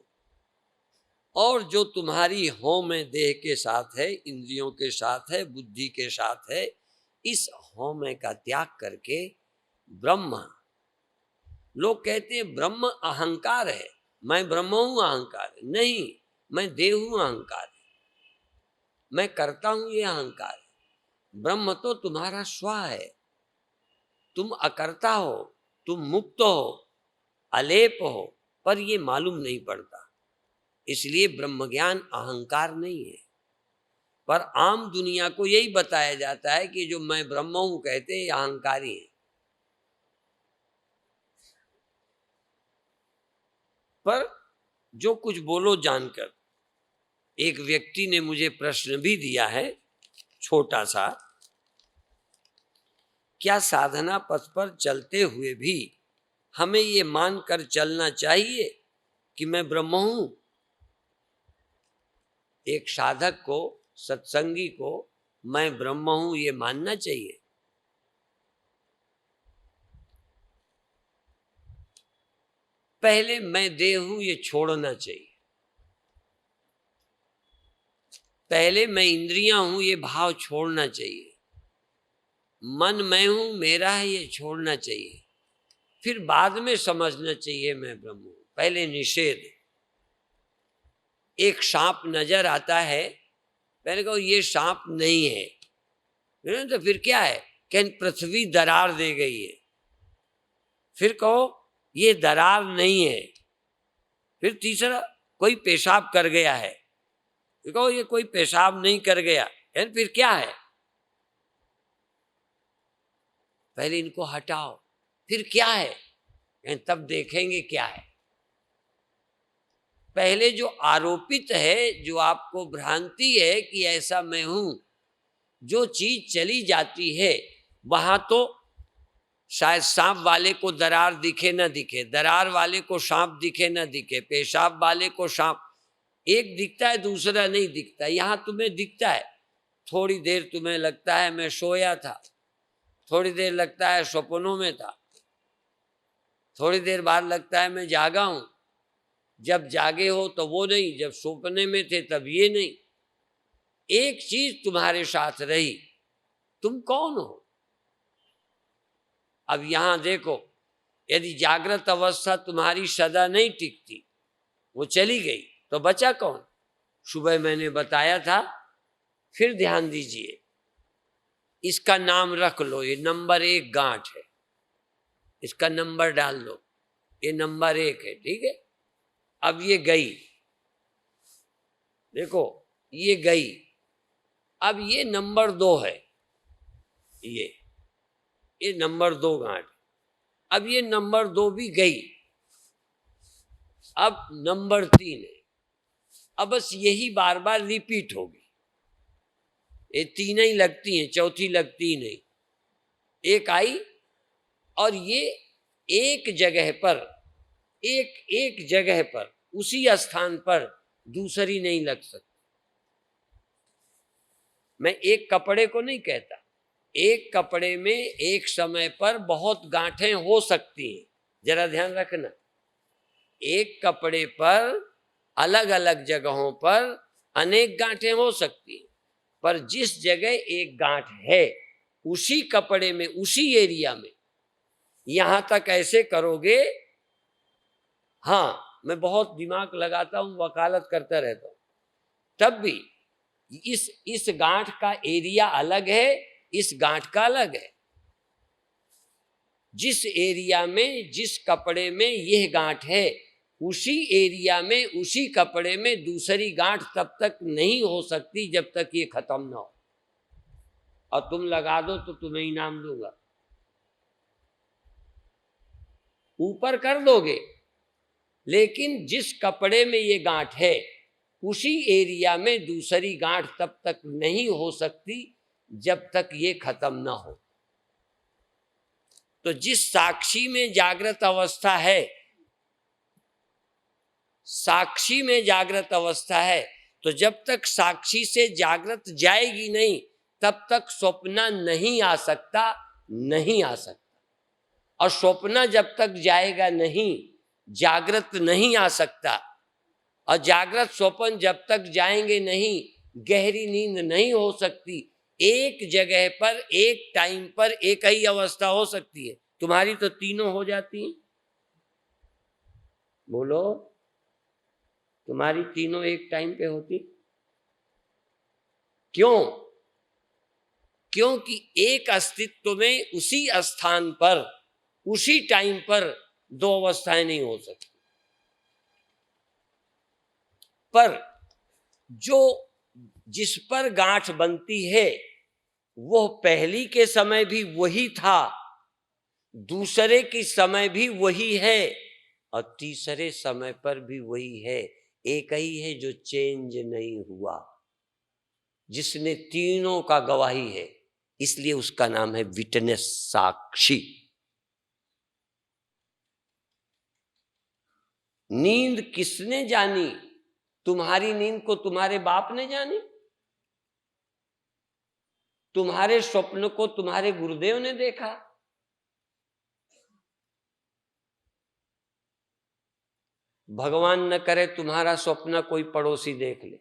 और जो तुम्हारी हों में देह के साथ है, इंद्रियों के साथ है, बुद्धि के साथ है, इस हों में का त्याग करके ब्रह्म, लोग कहते हैं ब्रह्म अहंकार है, मैं ब्रह्म हूं, अहंकार है नहीं, मैं देह हूं, अहंकार है, मैं करता हूं, ये अहंकार है। ब्रह्म तो तुम्हारा स्व है, तुम अकर्ता हो, तुम मुक्त हो, अलेप हो, पर ये मालूम नहीं पड़ता। इसलिए ब्रह्म ज्ञान अहंकार नहीं है। पर आम दुनिया को यही बताया जाता है कि जो मैं ब्रह्म हूं कहते हैं अहंकारी है। पर जो कुछ बोलो जानकर, एक व्यक्ति ने मुझे प्रश्न भी दिया है छोटा सा, क्या साधना पथ पर चलते हुए भी हमें ये मानकर चलना चाहिए कि मैं ब्रह्म हूं? एक साधक को, सत्संगी को मैं ब्रह्म हूं ये मानना चाहिए। पहले मैं देह हूं ये छोड़ना चाहिए। पहले मैं इंद्रियां हूं ये भाव छोड़ना चाहिए। मन मैं हूं, मेरा है, ये छोड़ना चाहिए। फिर बाद में समझना चाहिए मैं ब्रह्म हूं। पहले निषेध। एक सांप नजर आता है, पहले कहो ये सांप नहीं है, तो फिर क्या है, कहीं पृथ्वी दरार दे गई है। फिर कहो ये दरार नहीं है। फिर तीसरा, कोई पेशाब कर गया है, फिर कहो ये कोई पेशाब नहीं कर गया, फिर क्या है? पहले इनको हटाओ, फिर क्या है, तब देखेंगे क्या है। पहले जो आरोपित है, जो आपको भ्रांति है कि ऐसा मैं हूं, जो चीज चली जाती है वहां तो शायद सांप वाले को दरार दिखे ना दिखे, दरार वाले को सांप दिखे ना दिखे, पेशाब वाले को सांप एक दिखता है, दूसरा नहीं दिखता। यहां तुम्हें दिखता है, थोड़ी देर तुम्हें लगता है मैं सोया था, थोड़ी देर लगता है सपनों में था, थोड़ी देर बाद लगता है मैं जागा हूं। जब जागे हो तो वो नहीं, जब सपने में थे तब ये नहीं। एक चीज तुम्हारे साथ रही, तुम कौन हो? अब यहां देखो, यदि जागृत अवस्था तुम्हारी सदा नहीं टिकती, वो चली गई, तो बचा कौन? सुबह मैंने बताया था, फिर ध्यान दीजिए, इसका नाम रख लो, ये नंबर 1 गांठ है, इसका नंबर डाल लो, ये नंबर 1 है, ठीक है। अब ये गई, देखो ये गई, अब ये नंबर 2 है, ये नंबर 2 गांठ। अब ये नंबर 2 भी गई, अब नंबर 3 है। अब बस यही बार बार रिपीट होगी, ये 3 ही लगती हैं, चौथी लगती नहीं। एक आई और ये एक जगह पर, एक जगह पर, उसी स्थान पर दूसरी नहीं लग सकती। मैं एक कपड़े को नहीं कहता, एक कपड़े में एक समय पर बहुत गांठें हो सकती हैं, जरा ध्यान रखना। एक कपड़े पर अलग अलग जगहों पर अनेक गांठें हो सकती हैं, पर जिस जगह एक गांठ है, उसी कपड़े में, उसी एरिया में, यहां तक ऐसे करोगे। हाँ, मैं बहुत दिमाग लगाता हूं, वकालत करता रहता हूं, तब भी इस गांठ का एरिया अलग है, इस गांठ का अलग है। जिस एरिया में, जिस कपड़े में यह गांठ है, उसी एरिया में, उसी कपड़े में दूसरी गांठ तब तक नहीं हो सकती जब तक ये खत्म ना हो। और तुम लगा दो तो तुम्हें इनाम दूंगा, ऊपर कर दोगे, लेकिन जिस कपड़े में ये गांठ है उसी एरिया में दूसरी गांठ तब तक नहीं हो सकती जब तक ये खत्म ना हो। तो जिस साक्षी में जागृत अवस्था है, साक्षी में जागृत अवस्था है, तो जब तक साक्षी से जागृत जाएगी नहीं तब तक स्वप्न नहीं आ सकता, नहीं आ सकता। और स्वप्न जब तक जाएगा नहीं, जागृत नहीं आ सकता। और जागृत स्वप्न जब तक जाएंगे नहीं, गहरी नींद नहीं हो सकती। एक जगह पर एक टाइम पर एक ही अवस्था हो सकती है। तुम्हारी तो तीनों हो जाती हैं। बोलो, तुम्हारी तीनों एक टाइम पे होती। क्यों? क्योंकि एक अस्तित्व में उसी स्थान पर उसी टाइम पर दो अवस्थाएं नहीं हो सकती। पर जो जिस पर गांठ बनती है वो पहली के समय भी वही था, दूसरे के समय भी वही है और तीसरे समय पर भी वही है। एक ही है जो चेंज नहीं हुआ, जिसने तीनों का गवाही है, इसलिए उसका नाम है विटनेस, साक्षी। नींद किसने जानी? तुम्हारी नींद को तुम्हारे बाप ने जानी? तुम्हारे स्वप्न को तुम्हारे गुरुदेव ने देखा? भगवान न करे तुम्हारा स्वप्न कोई पड़ोसी देख ले,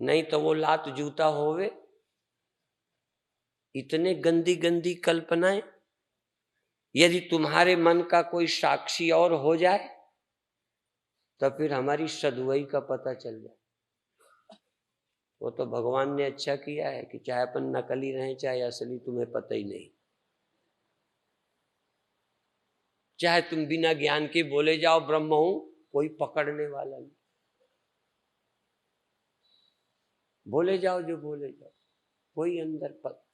नहीं तो वो लात जूता होवे। इतने गंदी गंदी कल्पनाएं। यदि तुम्हारे मन का कोई साक्षी और हो जाए तो फिर हमारी सदुवई का पता चल जाए। वो तो भगवान ने अच्छा किया है कि चाहे अपन नकली रहें चाहे असली, तुम्हें पता ही नहीं। चाहे तुम बिना ज्ञान के बोले जाओ ब्रह्म हूं, कोई पकड़ने वाला नहीं। बोले जाओ जो बोले जाओ, कोई अंदर पता।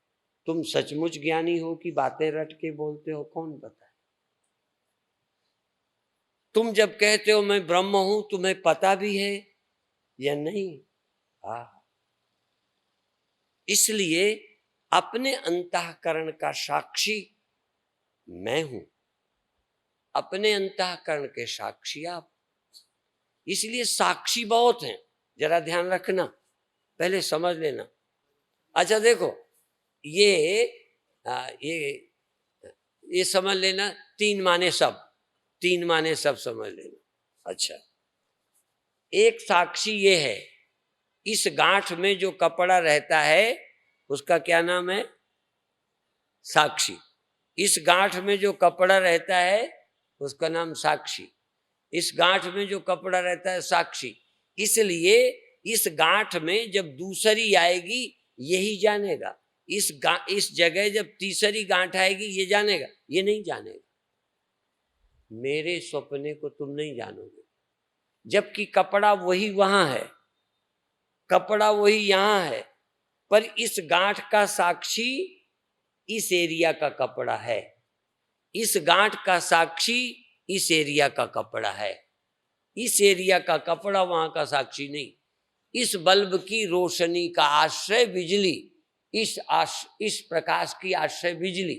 तुम सचमुच ज्ञानी हो कि बातें रट के बोलते हो, कौन बताए? तुम जब कहते हो मैं ब्रह्म हूं, तुम्हें पता भी है या नहीं? हाँ, इसलिए अपने अंतःकरण का साक्षी मैं हूं, अपने अंतःकरण के साक्षी आप। इसलिए साक्षी बहुत हैं, जरा ध्यान रखना, पहले समझ लेना। अच्छा देखो, ये समझ लेना, तीन माने सब, तीन माने सब समझ लेना। अच्छा, एक साक्षी ये है, इस गांठ में जो कपड़ा रहता है उसका क्या नाम है? साक्षी। इस गांठ में जो कपड़ा रहता है उसका नाम साक्षी। इस गांठ में जो कपड़ा रहता है साक्षी। इसलिए इस गांठ में जब दूसरी आएगी यही जानेगा। इस जगह जब तीसरी गांठ आएगी ये जानेगा, ये नहीं जानेगा। मेरे सपने को तुम नहीं जानोगे, जबकि कपड़ा वही वहां है, कपड़ा वही यहां है, पर इस गांठ का साक्षी इस एरिया का कपड़ा है, इस गांठ का साक्षी इस एरिया का कपड़ा है। इस एरिया का कपड़ा वहां का साक्षी नहीं। इस बल्ब की रोशनी का आश्रय बिजली, इस प्रकाश की आश्रय बिजली,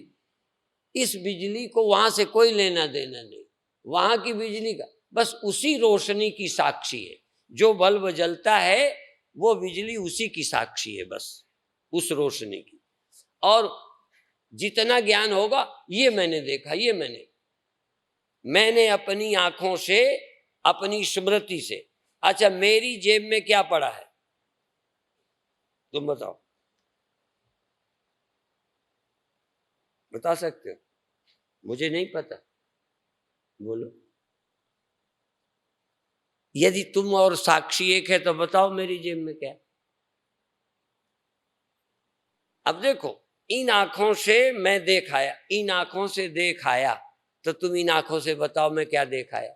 इस बिजली को वहां से कोई लेना देना नहीं, वहां की बिजली का बस उसी रोशनी की साक्षी है। जो बल्ब जलता है वो बिजली उसी की साक्षी है, बस उस रोशनी की। और जितना ज्ञान होगा, ये मैंने देखा, ये मैंने अपनी आंखों से, अपनी स्मृति से। अच्छा, मेरी जेब में क्या पड़ा है तुम बताओ, बता सकते हो? मुझे नहीं पता, बोलो। यदि तुम और साक्षी एक है तो बताओ मेरी जेब में क्या है। अब देखो, इन आंखों से मैं देख आया, इन आंखों से देख आया, तो तुम इन आंखों से बताओ मैं क्या देख आया।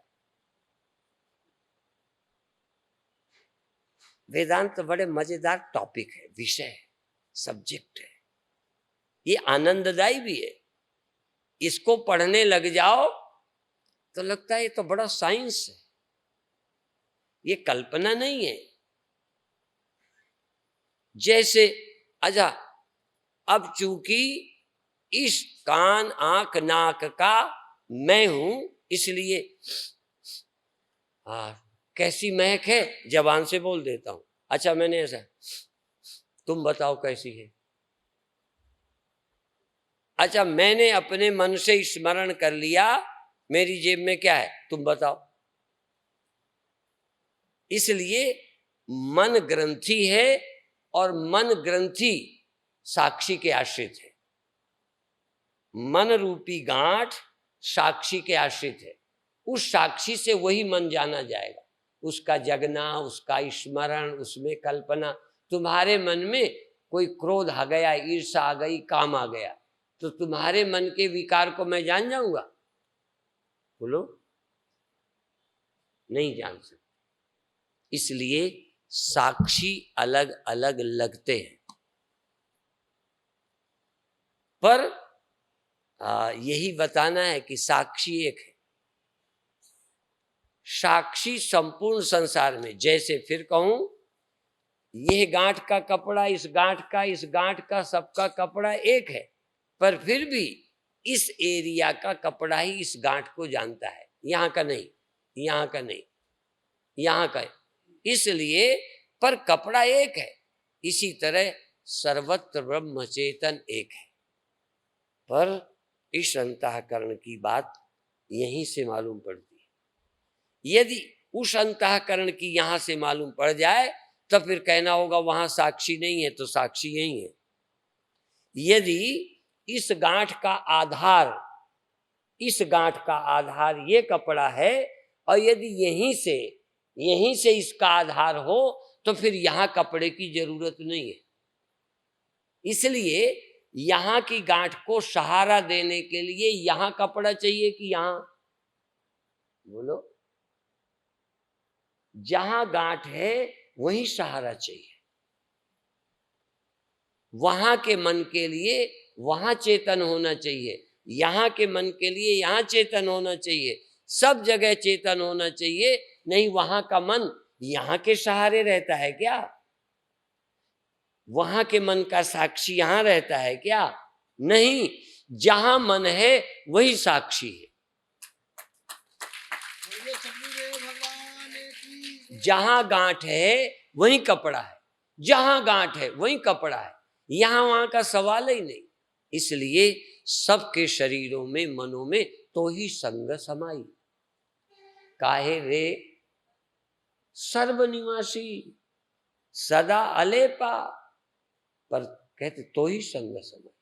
वेदांत तो बड़े मजेदार टॉपिक है, विषय है, सब्जेक्ट है, ये आनंददायी भी है। इसको पढ़ने लग जाओ तो लगता है ये तो बड़ा साइंस है। ये कल्पना नहीं है। जैसे अच्छा, अब चूंकि इस कान आंख नाक का मैं हूं, इसलिए कैसी महक है जबान से बोल देता हूं। अच्छा मैंने ऐसा, तुम बताओ कैसी है। अच्छा मैंने अपने मन से स्मरण कर लिया, मेरी जेब में क्या है, तुम बताओ। इसलिए मन ग्रंथि है और मन ग्रंथि साक्षी के आश्रित है। मन रूपी गांठ साक्षी के आश्रित है। उस साक्षी से वही मन जाना जाएगा, उसका जगना, उसका स्मरण, उसमें कल्पना। तुम्हारे मन में कोई क्रोध आ गया, ईर्ष्या आ गई, काम आ गया, तो तुम्हारे मन के विकार को मैं जान जाऊंगा? बोलो, नहीं जान सकते। इसलिए साक्षी अलग अलग लगते हैं, पर यही बताना है कि साक्षी एक है। साक्षी संपूर्ण संसार में, जैसे फिर कहूं, यह गांठ का कपड़ा, इस गांठ का सबका कपड़ा एक है, पर फिर भी इस एरिया का कपड़ा ही इस गांठ को जानता है, यहां का नहीं, यहां का नहीं, यहां का। इसलिए पर कपड़ा एक है। इसी तरह सर्वत्र ब्रह्म चेतन एक है, पर इस अंतःकरण की बात यहीं से मालूम पड़ती है। यदि उस अंतःकरण की यहां से मालूम पड़ जाए तो फिर कहना होगा वहां साक्षी नहीं है, तो साक्षी यही है। यदि इस गांठ का आधार, इस गांठ का आधार ये कपड़ा है, और यदि यहीं से इसका आधार हो, तो फिर यहां कपड़े की जरूरत नहीं है। इसलिए यहां की गांठ को सहारा देने के लिए यहां कपड़ा चाहिए कि यहां? बोलो, जहां गांठ है वहीं सहारा चाहिए। वहां के मन के लिए वहां चेतन होना चाहिए, यहां के मन के लिए यहां चेतन होना चाहिए, सब जगह चेतन होना चाहिए। नहीं वहां का मन यहां के सहारे रहता है क्या? वहां के मन का साक्षी यहां रहता है क्या? नहीं, जहां मन है वही साक्षी है। जहां गांठ है वही कपड़ा है, जहां गांठ है वही कपड़ा है, यहां वहां का सवाल ही नहीं। इसलिए सबके शरीरों में, मनों में तो ही संग समाई। काहे रे सर्वनिवासी सदा अलेपा, पर कहते तो ही संग समाई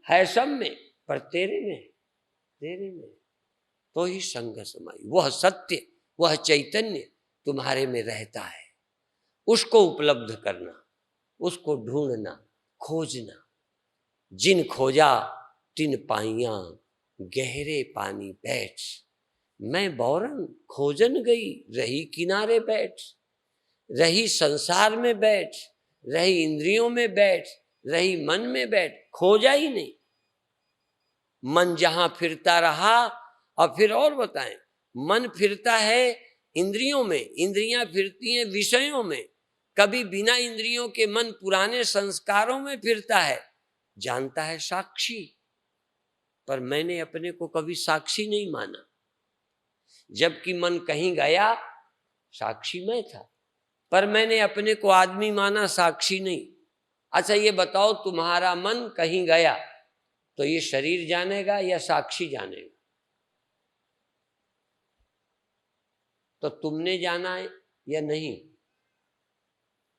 है सब में, पर तेरे में तो ही संग समाई। वह सत्य, वह चैतन्य तुम्हारे में रहता है। उसको उपलब्ध करना, उसको ढूंढना, खोजना। जिन खोजा तिन पाइया, गहरे पानी बैठ। मैं बौरन खोजन गई, रही किनारे बैठ। रही संसार में बैठ, रही इंद्रियों में बैठ, रही मन में बैठ, खोजा ही नहीं। मन जहां फिरता रहा, और फिर और बताएं, मन फिरता है इंद्रियों में, इंद्रियां फिरती हैं विषयों में। कभी बिना इंद्रियों के मन पुराने संस्कारों में फिरता है, जानता है साक्षी, पर मैंने अपने को कभी साक्षी नहीं माना। जबकि मन कहीं गया, साक्षी मैं था, पर मैंने अपने को आदमी माना, साक्षी नहीं। अच्छा ये बताओ, तुम्हारा मन कहीं गया तो ये शरीर जानेगा या साक्षी जानेगा? तो तुमने जाना है या नहीं?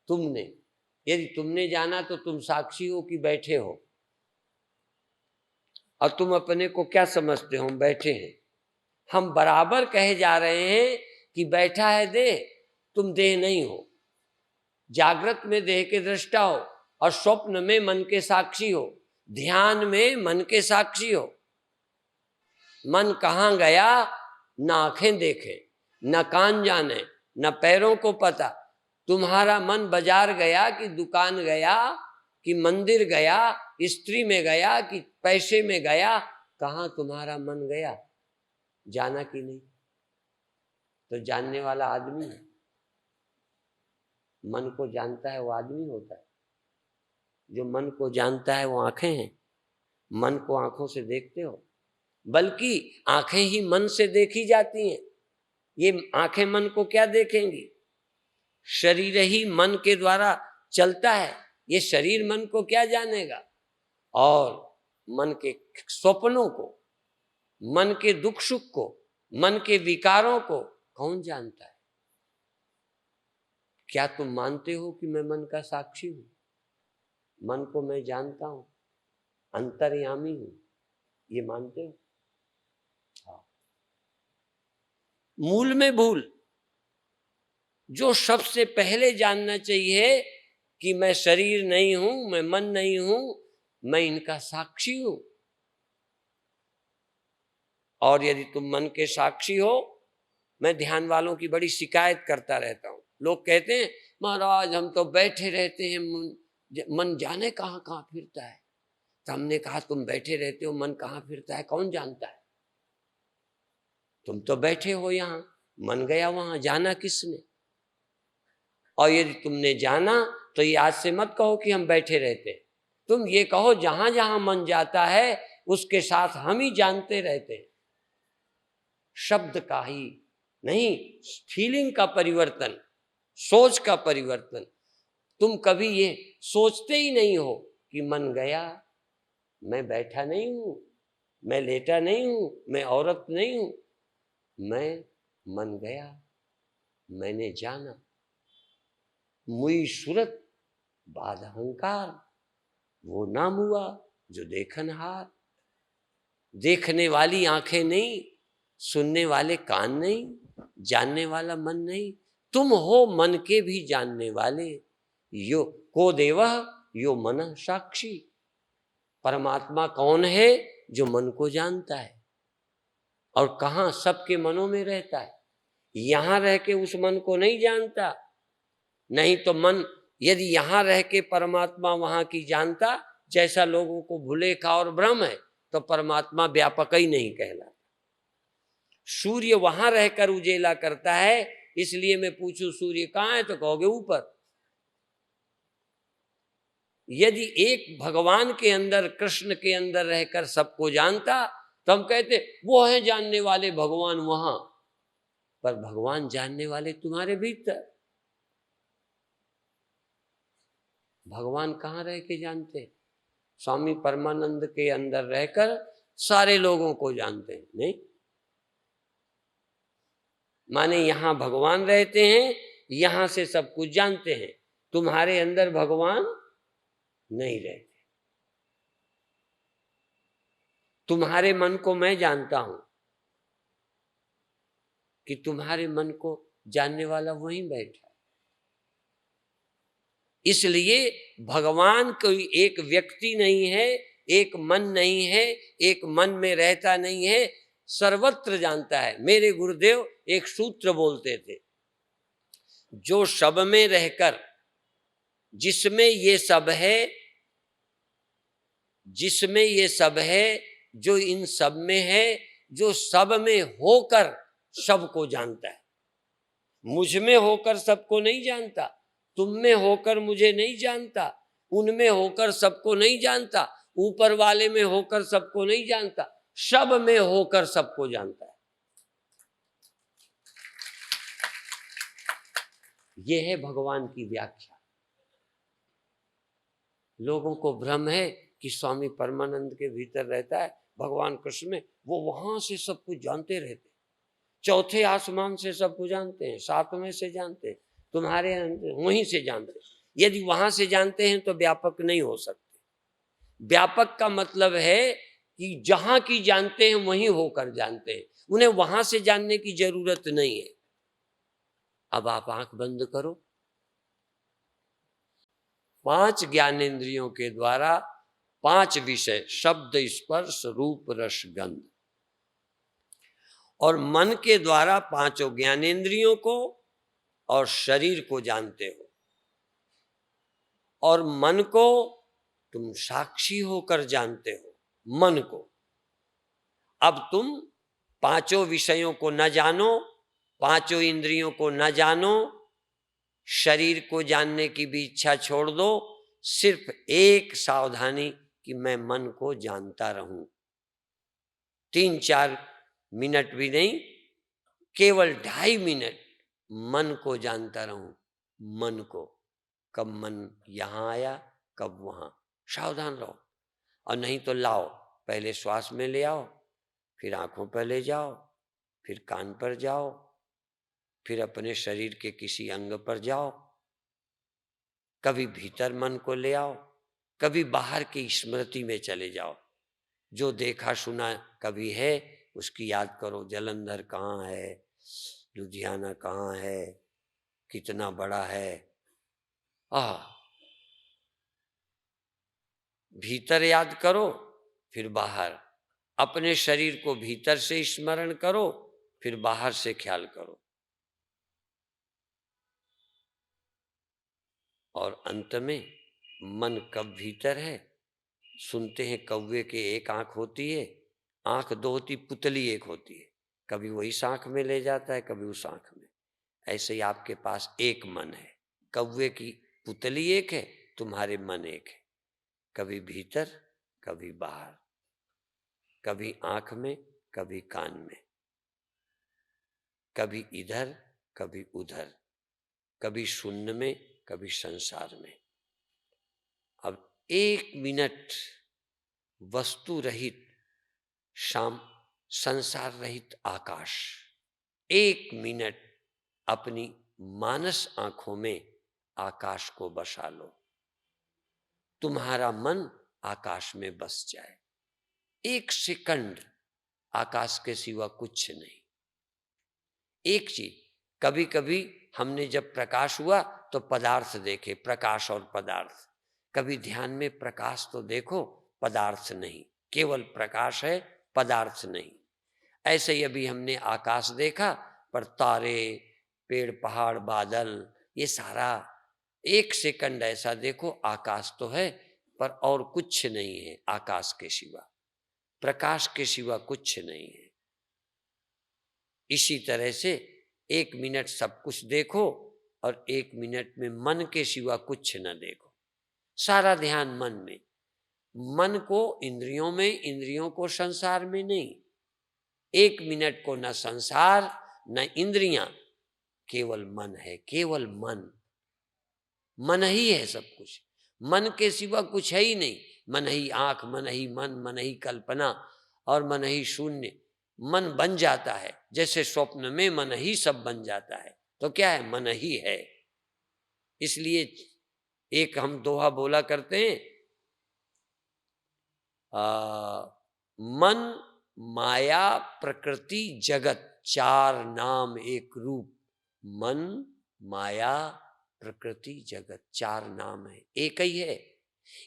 तुमने, यदि तुमने जाना तो तुम साक्षी हो कि बैठे हो? और तुम अपने को क्या समझते हो? बैठे हैं। हम बराबर कहे जा रहे हैं कि बैठा है देह, तुम देह नहीं हो। जागृत में देह के दृष्टा हो, और स्वप्न में मन के साक्षी हो, ध्यान में मन के साक्षी हो। मन कहाँ गया, न आंखें देखें, न कान जाने, न पैरों को पता। तुम्हारा मन बाजार गया कि दुकान गया कि मंदिर गया, स्त्री में गया कि पैसे में गया, कहाँ तुम्हारा मन गया? जाना कि नहीं? तो जानने वाला आदमी है। मन को जानता है वो आदमी होता है। जो मन को जानता है वो आंखें हैं। मन को आंखों से देखते हो, बल्कि आंखें ही मन से देखी जाती हैं। ये आंखें मन को क्या देखेंगी? शरीर ही मन के द्वारा चलता है। ये शरीर मन को क्या जानेगा? और मन के स्वप्नों को, मन के दुख सुख को, मन के विकारों को कौन जानता है? क्या तुम मानते हो कि मैं मन का साक्षी हूं? मन को मैं जानता हूं, अंतर्यामी हूं, ये मानते हो? हाँ। मूल में भूल। जो सबसे पहले जानना चाहिए कि मैं शरीर नहीं हूं, मैं मन नहीं हूं, मैं इनका साक्षी हूं। और यदि तुम मन के साक्षी हो, मैं ध्यान वालों की बड़ी शिकायत करता रहता हूं। लोग कहते हैं महाराज हम तो बैठे रहते हैं, मन जाने कहां कहां फिरता है। तो हमने कहा तुम बैठे रहते हो, मन कहां फिरता है कौन जानता है? तुम तो बैठे हो यहां, मन गया वहां, जाना किसने? और यदि तुमने जाना तो ये आज से मत कहो कि हम बैठे रहते हैं। तुम ये कहो जहां जहां मन जाता है उसके साथ हम ही जानते रहते हैं। शब्द का ही नहीं, फीलिंग का परिवर्तन, सोच का परिवर्तन। तुम कभी ये सोचते ही नहीं हो कि मन गया, मैं बैठा नहीं हूं, मैं लेटा नहीं हूं, मैं औरत नहीं हूं, मैं मन गया, मैंने जाना। मुई सूरत बाद अहंकार, वो नाम हुआ जो देखनहार। देखने वाली आंखें नहीं, सुनने वाले कान नहीं, जानने वाला मन नहीं, तुम हो मन के भी जानने वाले। यो को देवः यो मन साक्षी। परमात्मा कौन है? जो मन को जानता है। और कहाँ? सबके मनों में रहता है। यहां रह के उस मन को नहीं जानता। नहीं तो मन यदि यहां रह के परमात्मा वहां की जानता, जैसा लोगों को भुलेखा और भ्रम है, तो परमात्मा व्यापक ही नहीं कहलाता। सूर्य वहां रहकर उजेला करता है, इसलिए मैं पूछूं सूर्य कहाँ है तो कहोगे ऊपर। यदि एक भगवान के अंदर, कृष्ण के अंदर रहकर सबको जानता, तो हम कहते वो है जानने वाले भगवान वहां। पर भगवान जानने वाले तुम्हारे भीतर। भगवान कहाँ रह के जानते? स्वामी परमानंद के अंदर रहकर सारे लोगों को जानते हैं? नहीं, माने यहां भगवान रहते हैं, यहां से सब कुछ जानते हैं। तुम्हारे अंदर भगवान नहीं रहते। तुम्हारे मन को मैं जानता हूं कि तुम्हारे मन को जानने वाला वहीं बैठा है। इसलिए भगवान कोई एक व्यक्ति नहीं है, एक मन नहीं है, एक मन में रहता नहीं है, सर्वत्र जानता है। मेरे गुरुदेव एक सूत्र बोलते थे, जो सब में रहकर, जिसमें ये सब है, जिसमें ये सब है, जो इन सब में है, जो सब में होकर सबको जानता है। मुझ में होकर सबको नहीं जानता, तुम में होकर मुझे नहीं जानता, उनमें होकर सबको नहीं जानता, ऊपर वाले में होकर सबको नहीं जानता, सब में होकर सबको जानता है। यह है भगवान की व्याख्या। लोगों को भ्रम है कि स्वामी परमानंद के भीतर रहता है, भगवान कृष्ण में, वो वहां से सब कुछ जानते रहते, चौथे आसमान से सब कुछ जानते हैं, सातवें से जानते हैं, तुम्हारे वहीं से जानते हैं। यदि वहां से जानते हैं तो व्यापक नहीं हो सकते। व्यापक का मतलब है कि जहां की जानते हैं वहीं होकर जानते हैं, उन्हें वहां से जानने की जरूरत नहीं है। अब आप आंख बंद करो। 5 ज्ञानेंद्रियों के द्वारा 5 विषय, शब्द, स्पर्श, रूप, रस, गंध, और मन के द्वारा 5 ज्ञानेंद्रियों को और शरीर को जानते हो। और मन को तुम साक्षी होकर जानते हो, मन को। अब तुम 5 विषयों को न जानो, पांचों इंद्रियों को न जानो, शरीर को जानने की भी इच्छा छोड़ दो, सिर्फ एक सावधानी कि मैं मन को जानता रहूं। 3-4 मिनट भी नहीं, केवल 2.5 मिनट मन को जानता रहूं। मन को, कब मन यहां आया, कब वहां, सावधान रहो। और नहीं तो लाओ, पहले श्वास में ले आओ, फिर आंखों पर ले जाओ, फिर कान पर जाओ, फिर अपने शरीर के किसी अंग पर जाओ। कभी भीतर मन को ले आओ, कभी बाहर की स्मृति में चले जाओ। जो देखा सुना कभी है उसकी याद करो। जालंधर कहाँ है, लुधियाना कहाँ है, कितना बड़ा है। भीतर याद करो, फिर बाहर। अपने शरीर को भीतर से स्मरण करो, फिर बाहर से ख्याल करो। और अंत में मन कब भीतर है। सुनते हैं कौवे के एक आंख होती है, आंख दो होती, पुतली एक होती है। कभी वो इस आंख में ले जाता है, कभी उस आंख में। ऐसे ही आपके पास एक मन है। कौवे की पुतली एक है, तुम्हारे मन एक है। कभी भीतर, कभी बाहर, कभी आंख में, कभी कान में, कभी इधर, कभी उधर, कभी शून्य में, कभी संसार में। अब 1 मिनट वस्तु रहित शाम, संसार रहित आकाश। 1 मिनट अपनी मानस आंखों में आकाश को बसा लो। तुम्हारा मन आकाश में बस जाए। 1 सेकंड आकाश के सिवा कुछ नहीं। एक चीज, कभी कभी हमने जब प्रकाश हुआ तो पदार्थ देखे, प्रकाश और पदार्थ। कभी ध्यान में प्रकाश तो देखो, पदार्थ नहीं, केवल प्रकाश है, पदार्थ नहीं। ऐसे ही अभी हमने आकाश देखा, पर तारे, पेड़ पहाड़, बादल, ये सारा 1 सेकंड ऐसा देखो, आकाश तो है पर और कुछ नहीं है आकाश के सिवा, प्रकाश के सिवा कुछ नहीं है। इसी तरह से 1 मिनट सब कुछ देखो और 1 मिनट में मन के सिवा कुछ न देखो। सारा ध्यान मन में, मन को इंद्रियों में, इंद्रियों को संसार में नहीं। 1 मिनट को न संसार न इंद्रियां, केवल मन है, केवल मन। मन ही है सब कुछ, मन के सिवा कुछ है ही नहीं। मन ही आंख, मन ही मन, मन ही कल्पना और मन ही शून्य। मन बन जाता है, जैसे स्वप्न में मन ही सब बन जाता है। तो क्या है, मन ही है। इसलिए एक हम दोहा बोला करते हैं, मन माया प्रकृति जगत 4 नाम एक रूप। मन माया प्रकृति जगत 4 नाम है, एक ही है।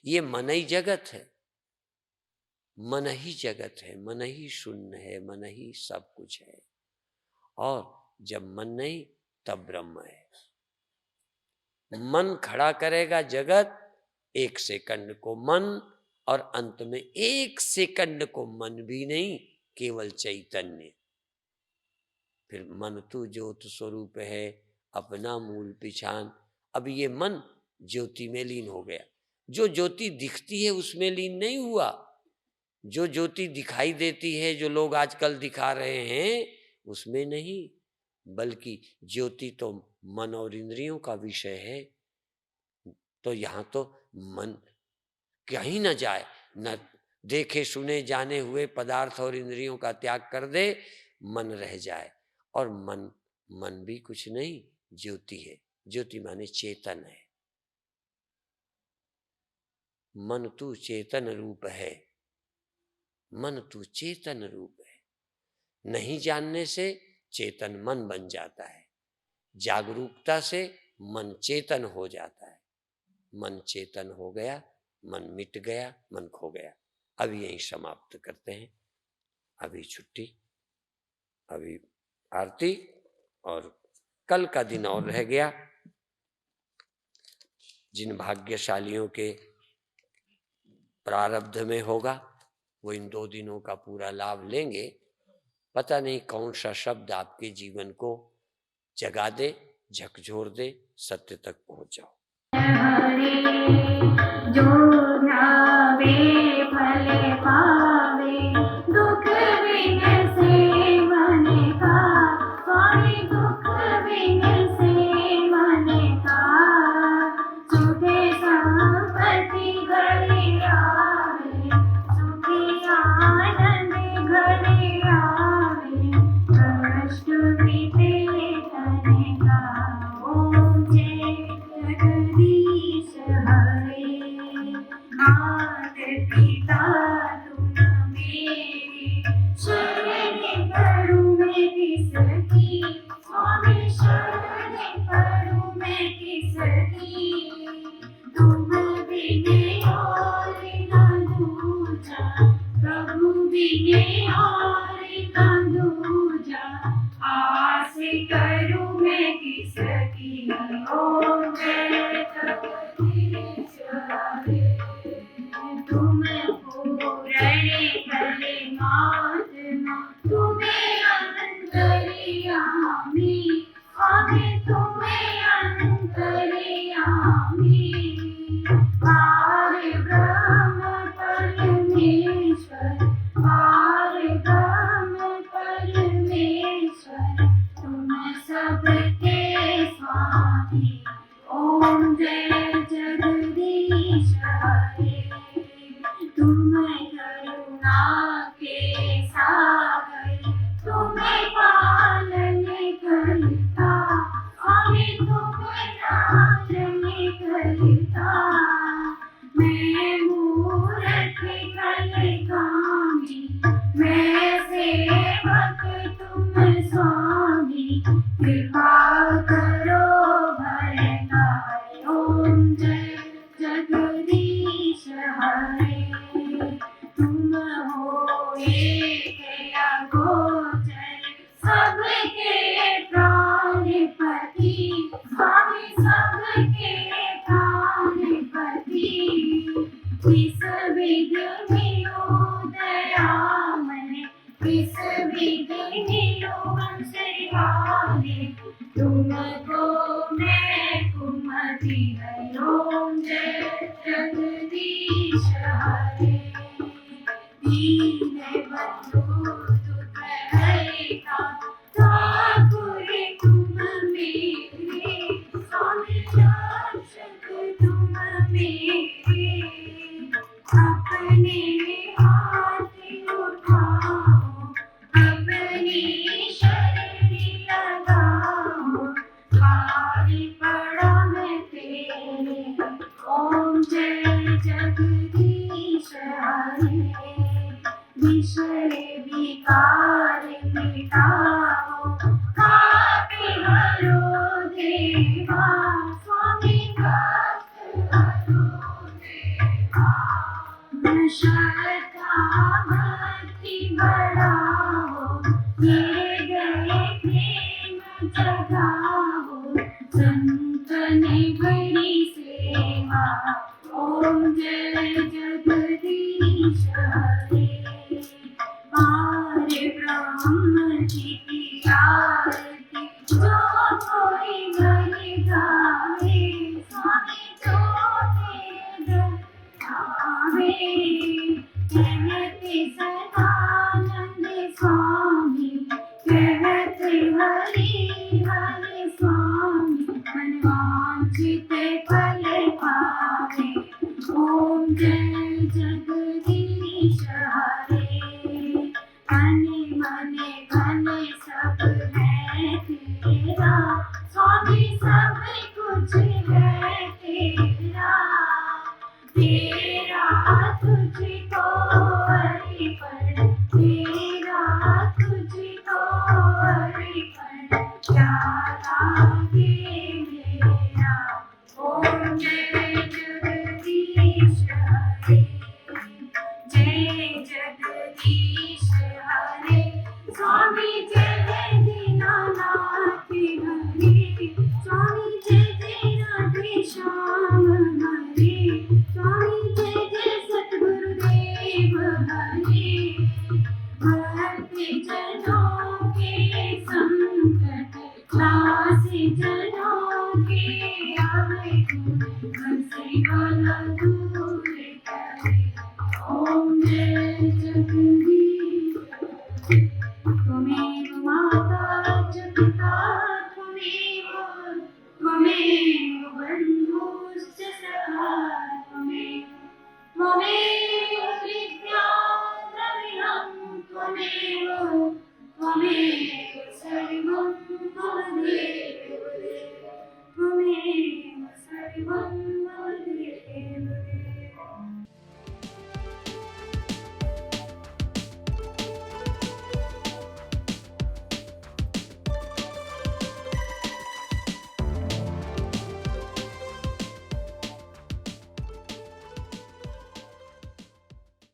ये मन ही जगत है, मन ही जगत है, मन ही शून्य है, मन ही सब कुछ है। और जब मन नहीं तब ब्रह्म है। मन खड़ा करेगा जगत, 1 सेकंड को मन, और अंत में 1 सेकंड को मन भी नहीं, केवल चैतन्य। फिर मन तू ज्योत स्वरूप है, अपना मूल पिछान। अब ये मन ज्योति में लीन हो गया। जो ज्योति दिखती है उसमें लीन नहीं हुआ। जो ज्योति दिखाई देती है, जो लोग आजकल दिखा रहे हैं, उसमें नहीं, बल्कि ज्योति तो मन और इंद्रियों का विषय है। तो यहां तो मन कहीं न जाए, न देखे सुने जाने हुए पदार्थ और इंद्रियों का त्याग कर दे, मन रह जाए। और मन, मन भी कुछ नहीं, ज्योति है। ज्योति माने चेतन है। मन तू चेतन रूप है, मन तू चेतन रूप है। नहीं जानने से चेतन मन बन जाता है, जागरूकता से मन चेतन हो जाता है। मन चेतन हो गया, मन मिट गया, मन खो गया। अब यही समाप्त करते हैं। अभी छुट्टी, अभी आरती, और कल का दिन और रह गया। जिन भाग्यशालियों के प्रारब्ध में होगा वो इन 2 दिनों का पूरा लाभ लेंगे। पता नहीं कौन सा शब्द आपके जीवन को जगा दे, झकझोर दे, सत्य तक पहुंच जाओ। हरे जो ध्यावे फल पावे, दुख बिन सेवन का, स्वामी दुख बिन सेवन का, सुखे संपत्ति घरे आवे, सुखी आनंद घरे आवे, कष्ट बीते तन का। ओम जय जगदीश हरे, मात पिता तुम मेरे, शरण पड़ूं मैं किसकी, स्वामी शरण पड़ूं मैं किसकी, तुम बिन और न दूजा, प्रभु बिन और न दूजा, आस करूं मैं किसकी। ओम जय जगदीश हरे, तुम पूरण परमात्मा, तुम्हें अंतर्यामी, स्वामी तुम्हें अंतर्यामी, पार ब्रह्म परमेश्वर, पार ब्रह्म परमेश्वर, तुम सबके स्वामी। ओम जय जगदीश हरे, तुम करुणा के सागर, तुम्हें पालन करता, स्वामी तुम्हें पालन करता, मैं मूर्ख कलगामी, मैं सेवक तुम स्वामी, कृपा करो भरताई। ओम जय जगदीश हरे, तुम हो एक अगोचर, सबके प्राणपति, स्वामी सबके प्राणपति, इस विध मिलो दयामय, इस विध मिलो वंशधारे, तुमको मैं कुमति है। ओम जय जगदीश हरे, दीन बंधु दुख हरता, ठाकुर तुम मेरे, स्वामी रक्षक तुम मेरे, अपने हाथ उठाओ, अपनी शरण लगाओ, भारी पड़ा मैं तेरे। ओम जय जगदीश हरे, विषय विकार मिटाओ, पापी हरो देवा, स्वामी कष्ट हरो देवा, श्रद्धा भक्ति बढ़ाओ, ये गए प्रेम जगाओ, संतन बड़ी सेवा। ओम जय जगदीश हरे, पार ब्रह्म की आरती, जो कोई मन गावे, स्वामी जो तेरे आवे, कहते सदानंद स्वामी, कहते हरि हरि स्वामी, मनवांछित फल पावे। ओम जय जगदीश हरे, अने मने धन सब है तेरा, स्वामी सब कुछ है तेरा, तेरा तुझको अर्पण, तेरा तुझको अर्पण, क्या लागे मेरा। ओम जय जगदीश हरे, जय जगदीश हरे, स्वामी जय दीनानाथ हरे, स्वामी जय जय राधे श्याम हरे, स्वामी जय जय सद्गुरुदेव हरे, भक्त जनों के संकट नाश में